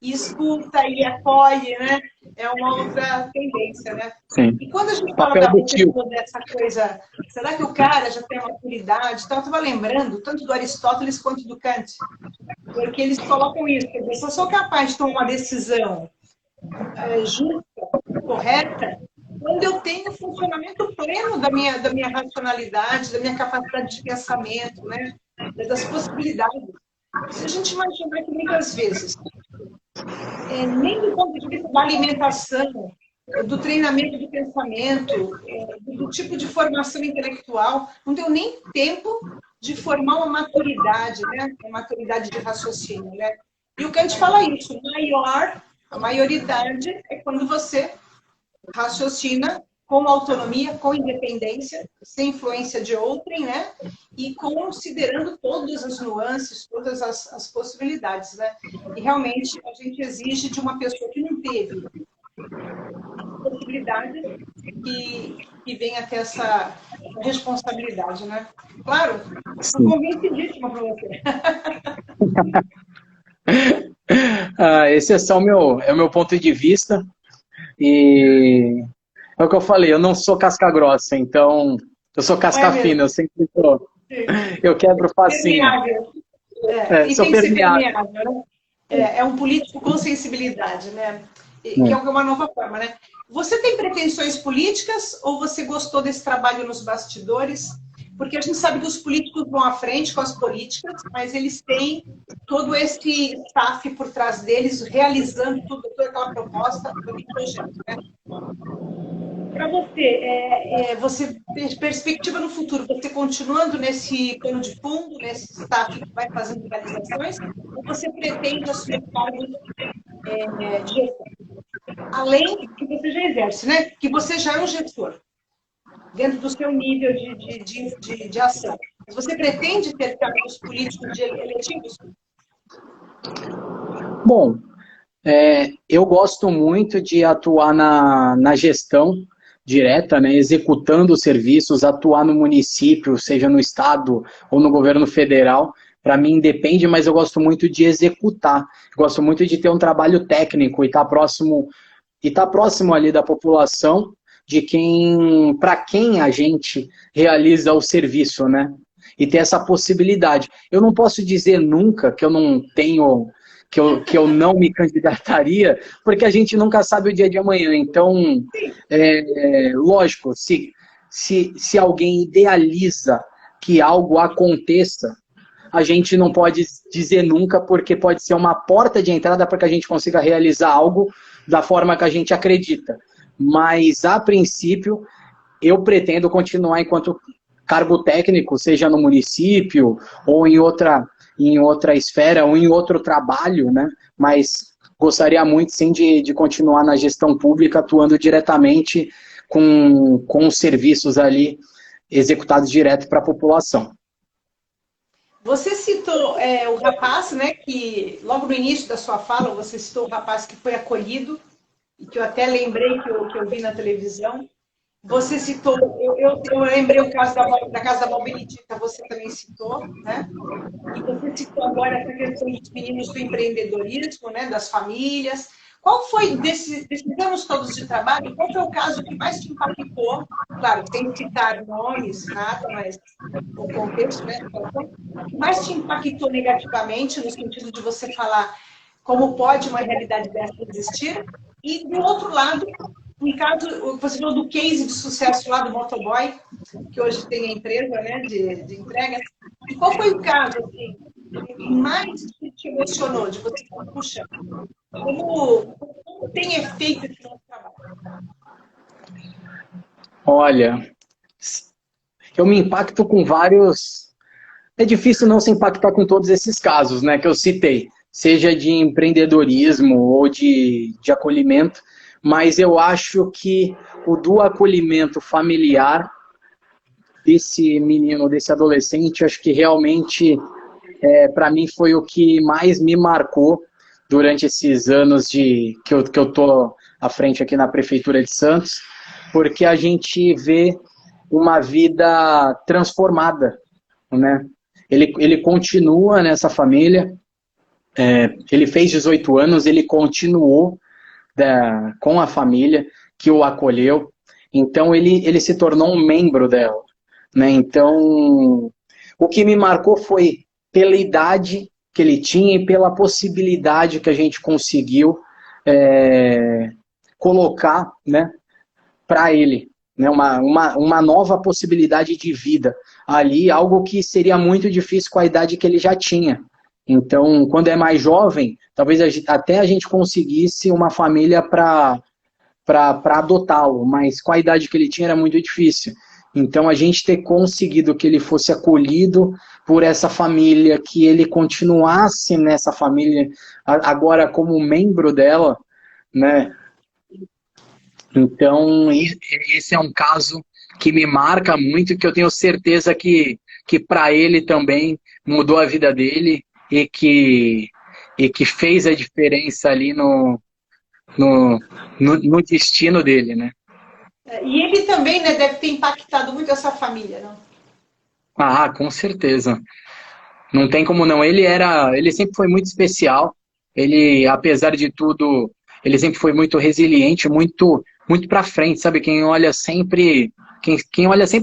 e escuta e acolhe, né? É uma outra tendência, né? Sim. E quando a gente O fala papel do tio. dessa coisa, será que o cara já tem uma maturidade? Então, eu estava lembrando tanto do Aristóteles quanto do Kant, porque eles colocam isso, quer dizer, se eu sou capaz de tomar uma decisão justa, correta, quando eu tenho funcionamento pleno da minha racionalidade, da minha capacidade de pensamento, né? Das possibilidades. Se a gente imaginar que muitas vezes, nem do ponto de vista da alimentação, do treinamento do pensamento, do tipo de formação intelectual, não tenho nem tempo de formar uma maturidade, né? Uma maturidade de raciocínio, né? E o Kant fala isso, a maioridade é quando você raciocina com autonomia, com independência, sem influência de outrem, né? E considerando todas as nuances, todas as possibilidades, né? E realmente a gente exige de uma pessoa que não teve possibilidade que venha a ter essa responsabilidade, né? Claro, estou convencidíssima para você. Esse é só o meu ponto de vista. E é o que eu falei, eu não sou casca grossa, então eu sou casca fina, eu sempre tô. Eu quebro facinho. Permeável. E sou tem que ser permeável. permeável, né? É um político com sensibilidade, né? Que é uma nova forma, né? Você tem pretensões políticas ou você gostou desse trabalho nos bastidores? Porque a gente sabe que os políticos vão à frente com as políticas, mas eles têm todo esse staff por trás deles, realizando toda aquela proposta, todo aquele projeto, né? Para você, você tem perspectiva no futuro, você continuando nesse plano de fundo, nesse staff que vai fazendo realizações, ou você pretende assumir cargos de gestão? Além que você já exerce, né? Que você já é um gestor, dentro do seu nível de ação. Mas você pretende ter cargos políticos eletivos? Bom, eu gosto muito de atuar na gestão direta, né, executando os serviços, atuar no município, seja no estado ou no governo federal. Para mim depende, mas eu gosto muito de executar. Eu gosto muito de ter um trabalho técnico e estar próximo ali da população, para quem a gente realiza o serviço, né? E ter essa possibilidade. Eu não posso dizer nunca que eu não tenho, que eu não me candidataria, porque a gente nunca sabe o dia de amanhã. Então, lógico, se alguém idealiza que algo aconteça, a gente não pode dizer nunca, porque pode ser uma porta de entrada para que a gente consiga realizar algo da forma que a gente acredita. Mas, a princípio, eu pretendo continuar enquanto cargo técnico, seja no município ou em outra esfera ou em outro trabalho, né? Mas gostaria muito, sim, de continuar na gestão pública, atuando diretamente com os serviços ali executados direto para a população. Você citou o rapaz, né, que logo no início da sua fala, você citou o rapaz que foi acolhido, e que eu até lembrei que eu vi na televisão. Você citou, eu lembrei o caso da Casa da Val Benedita, você também citou, né? E você citou agora essa questão dos meninos do empreendedorismo, né, das famílias. Qual foi, desses anos todos de trabalho, qual foi o caso que mais te impactou? Claro, sem citar nomes, nada, mas o contexto, né? O que mais te impactou negativamente, no sentido de você falar como pode uma realidade dessa existir? E, do outro lado, um caso, você falou do case de sucesso lá do motoboy, que hoje tem a empresa, né, de entregas. E qual foi o caso, assim, que mais te emocionou? De você falar, puxa, como tem efeito esse nosso trabalho? Olha, eu me impacto com vários... É difícil não se impactar com todos esses casos, né, que eu citei, seja de empreendedorismo ou de acolhimento, mas eu acho que o do acolhimento familiar desse menino, desse adolescente, acho que realmente, para mim, foi o que mais me marcou durante esses anos que eu estou à frente aqui na Prefeitura de Santos, porque a gente vê uma vida transformada né? Ele continua nessa família, ele fez 18 anos, ele continuou com a família que o acolheu, então ele se tornou um membro dela, né? Então, o que me marcou foi pela idade que ele tinha e pela possibilidade que a gente conseguiu colocar, né, para ele, né, uma nova possibilidade de vida ali, algo que seria muito difícil com a idade que ele já tinha. Então, quando é mais jovem, talvez até a gente conseguisse uma família para adotá-lo, mas com a idade que ele tinha era muito difícil. Então, a gente ter conseguido que ele fosse acolhido por essa família, que ele continuasse nessa família, agora como membro dela, né? Então, esse é um caso que me marca muito, que eu tenho certeza que para ele também mudou a vida dele e que fez a diferença ali no destino dele, né? E ele também, né, deve ter impactado muito essa família, não? Ah, com certeza. Não tem como não. Ele sempre foi muito especial. Ele, apesar de tudo, ele sempre foi muito resiliente, muito para frente, sabe? Quem olha sempre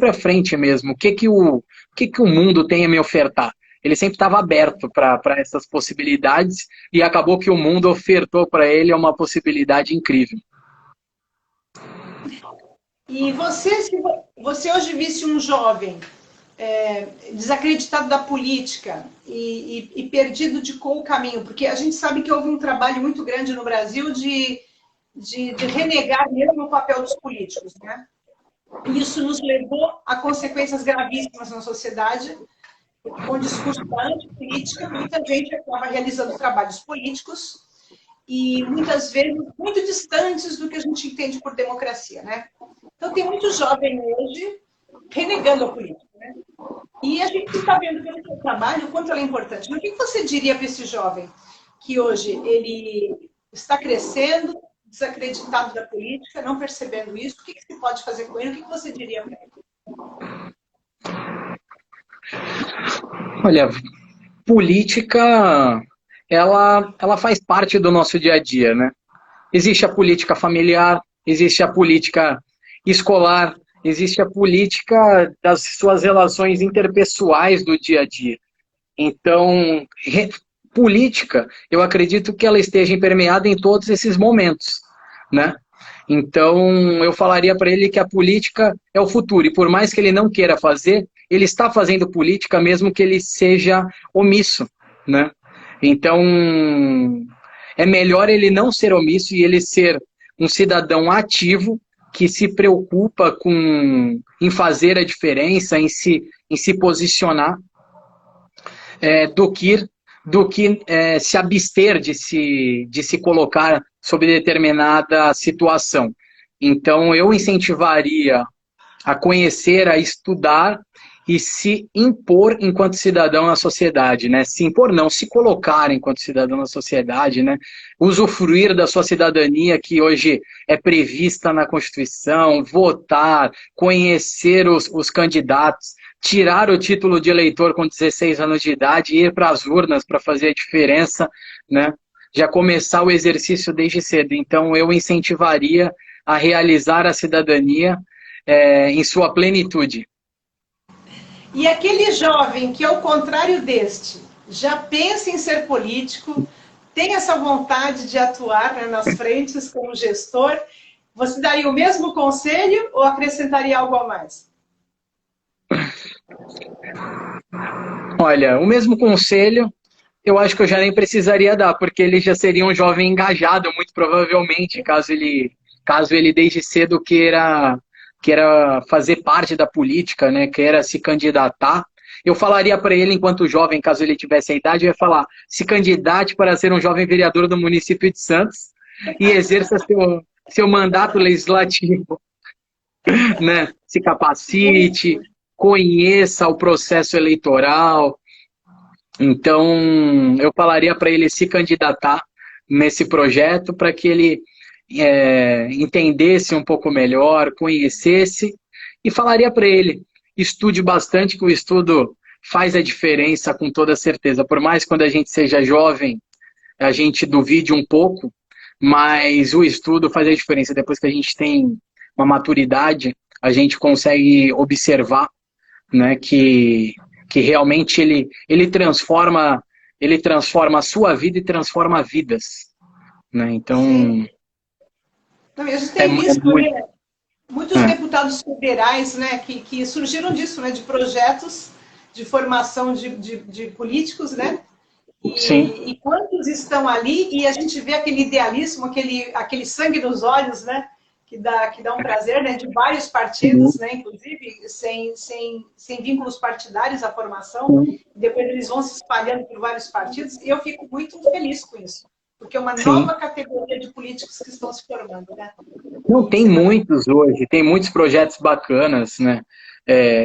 à frente mesmo. O que o mundo tem a me ofertar? Ele sempre estava aberto para essas possibilidades e acabou que o mundo ofertou para ele uma possibilidade incrível. E você, se você hoje visse um jovem desacreditado da política e perdido de qual o caminho, porque a gente sabe que houve um trabalho muito grande no Brasil de renegar mesmo o papel dos políticos, né? E isso nos levou a consequências gravíssimas na sociedade, porque com o discurso da antipolítica, muita gente acaba realizando trabalhos políticos e muitas vezes muito distantes do que a gente entende por democracia, né? Então tem muito jovem hoje renegando a política, né? E a gente está vendo pelo seu trabalho o quanto ela é importante. Mas o que você diria para esse jovem que hoje ele está crescendo, desacreditado da política, não percebendo isso? O que se pode fazer com ele? O que você diria para ele? Olha, política, ela faz parte do nosso dia a dia, né? Existe a política familiar, existe a política escolar, existe a política das suas relações interpessoais do dia a dia. Então, política, eu acredito que ela esteja permeada em todos esses momentos, né? Então, eu falaria para ele que a política é o futuro, e por mais que ele não queira fazer, ele está fazendo política mesmo que ele seja omisso, né? Então, é melhor ele não ser omisso e ele ser um cidadão ativo que se preocupa em fazer a diferença, em se posicionar, do que se abster de se colocar sob determinada situação. Então, eu incentivaria a conhecer, a estudar e se impor enquanto cidadão na sociedade, né? Se impor não, se colocar enquanto cidadão na sociedade, né? Usufruir da sua cidadania que hoje é prevista na Constituição, votar, conhecer os candidatos, tirar o título de eleitor com 16 anos de idade e ir para as urnas para fazer a diferença, né? Já começar o exercício desde cedo. Então, eu incentivaria a realizar a cidadania em sua plenitude. E aquele jovem que, ao contrário deste, já pensa em ser político, tem essa vontade de atuar, né, nas frentes como gestor, você daria o mesmo conselho ou acrescentaria algo a mais? Olha, o mesmo conselho eu acho que eu já nem precisaria dar, porque ele já seria um jovem engajado, muito provavelmente, caso ele desde cedo queira fazer parte da política, né, queira se candidatar. Eu falaria para ele, enquanto jovem, caso ele tivesse a idade, eu ia falar, se candidate para ser um jovem vereador do município de Santos e exerça seu mandato legislativo, né? Se capacite, conheça o processo eleitoral. Então, eu falaria para ele se candidatar nesse projeto para que ele entendesse um pouco melhor, conhecesse, e falaria para ele, estude bastante, que o estudo faz a diferença com toda certeza. Por mais quando a gente seja jovem, a gente duvide um pouco, mas o estudo faz a diferença. Depois que a gente tem uma maturidade, a gente consegue observar, né, que realmente ele transforma a sua vida e transforma vidas, né? Então, Não, a gente é, tem é visto, muito... né, muitos deputados federais, né, que surgiram disso, né, de projetos de formação de políticos, né? Sim, E quantos estão ali e a gente vê aquele idealismo, aquele sangue nos olhos, né? Que dá um prazer, né? De vários partidos, né? Inclusive, sem vínculos partidários à formação. Depois eles vão se espalhando por vários partidos. E eu fico muito feliz com isso. Porque é uma sim. nova categoria de políticos que estão se formando, né? Não, E tem isso é muitos hoje, tem muitos projetos bacanas, né?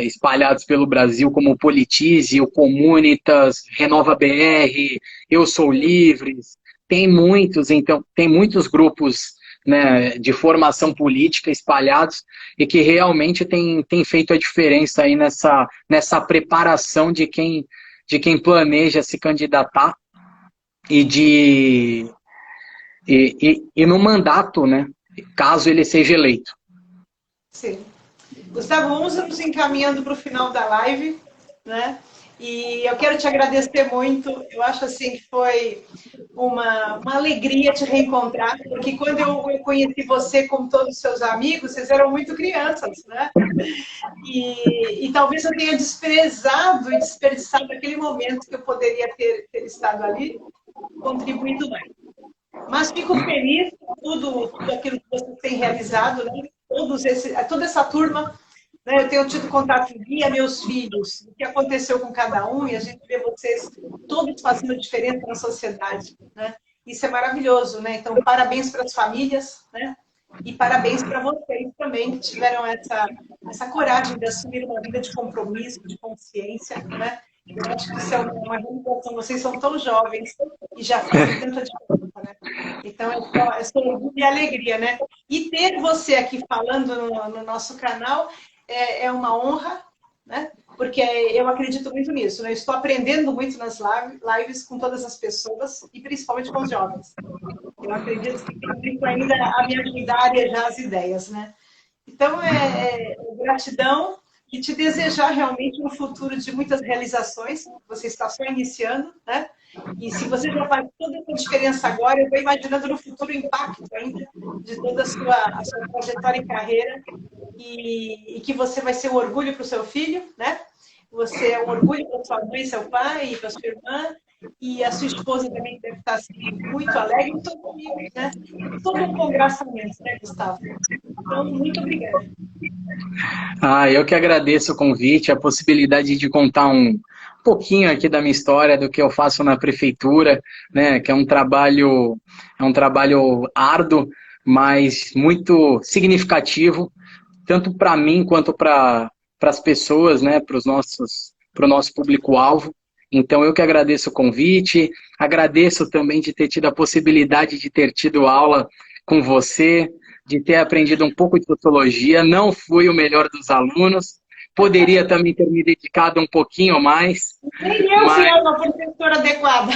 Espalhados pelo Brasil, como o Politize, o Comunitas, Renova BR, Eu Sou Livres. Tem muitos, então, tem muitos grupos, né, de formação política espalhados e que realmente tem feito a diferença aí nessa preparação de quem planeja se candidatar e e no mandato, né? Caso ele seja eleito. Sim. Gustavo, vamos nos encaminhando para o final da live, né? E eu quero te agradecer muito. Eu acho assim que foi uma alegria te reencontrar, porque quando eu conheci você, como todos os seus amigos, vocês eram muito crianças, né? E talvez eu tenha desprezado e desperdiçado aquele momento que eu poderia ter estado ali, contribuindo mais. Mas fico feliz com tudo aquilo que vocês têm realizado, né? Toda essa turma, né? Eu tenho tido contato via meus filhos, o que aconteceu com cada um, e a gente vê vocês todos fazendo diferença na sociedade, né? Isso é maravilhoso, né? Então, parabéns para as famílias, né? E parabéns para vocês também, que tiveram essa coragem de assumir uma vida de compromisso, de consciência, né? Eu acho que isso é uma realização. Vocês são tão jovens e já fazem tanta diferença, né? Então, é só orgulho e alegria, né? E ter você aqui falando no nosso canal é uma honra, né? Porque eu acredito muito nisso, né? Eu estou aprendendo muito nas lives com todas as pessoas e principalmente com os jovens. Eu acredito que tem muito ainda a me ajudar a arejar as ideias, né? Então, gratidão e te desejar realmente um futuro de muitas realizações. Você está só iniciando, né? E se você já faz toda essa diferença agora, eu estou imaginando no futuro o impacto ainda de toda a sua trajetória e carreira e que você vai ser um orgulho para o seu filho, né? Você é um orgulho para sua mãe, seu pai, para sua irmã, e a sua esposa também deve estar assim, muito alegre, e seus amigos, né? Todo um congraçamento, né, Gustavo? Então, muito obrigada. Eu que agradeço o convite, a possibilidade de contar um pouquinho aqui da minha história, do que eu faço na prefeitura, né? Que é um trabalho árduo, mas muito significativo, tanto para mim quanto para as pessoas, né? Para o nosso público-alvo. Então, eu que agradeço o convite, agradeço também de ter tido a possibilidade de ter tido aula com você, de ter aprendido um pouco de sociologia. Não fui o melhor dos alunos, poderia também ter me dedicado um pouquinho mais, Nem eu fui mas uma professora adequada.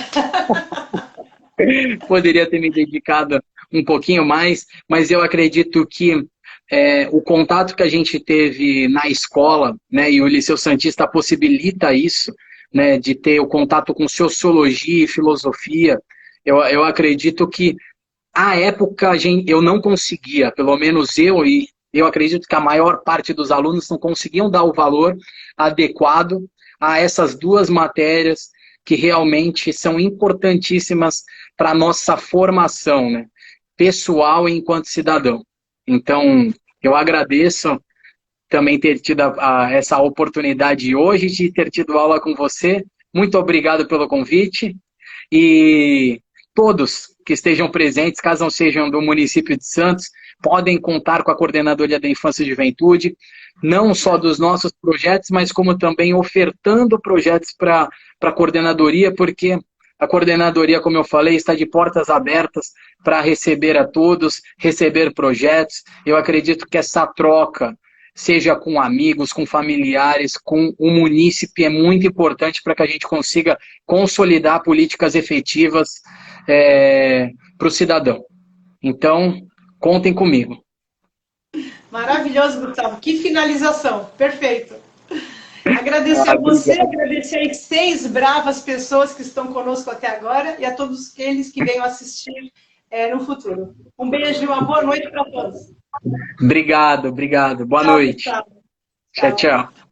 poderia ter me dedicado um pouquinho mais, mas eu acredito que o contato que a gente teve na escola, né, e o Liceu Santista possibilita isso, né, de ter o contato com sociologia e filosofia. Eu acredito que à época eu não conseguia, pelo menos e eu acredito que a maior parte dos alunos não conseguiam dar o valor adequado a essas duas matérias que realmente são importantíssimas para a nossa formação, né, pessoal e enquanto cidadão. Então, eu agradeço também ter tido essa oportunidade hoje de ter tido aula com você. Muito obrigado pelo convite. E todos que estejam presentes, caso não sejam do município de Santos, podem contar com a Coordenadoria da Infância e Juventude, não só dos nossos projetos, mas como também ofertando projetos para a coordenadoria, porque a coordenadoria, como eu falei, está de portas abertas para receber a todos, receber projetos. Eu acredito que essa troca, seja com amigos, com familiares, com o munícipe, é muito importante para que a gente consiga consolidar políticas efetivas para o cidadão. Então, contem comigo. Maravilhoso, Gustavo. Que finalização. Perfeito. Agradecer a você, agradecer às 6 bravas pessoas que estão conosco até agora e a todos eles que venham assistir no futuro. Um beijo e uma boa noite para todos. Obrigado, obrigado. Boa Tchau, noite. Gustavo. Tchau, tchau.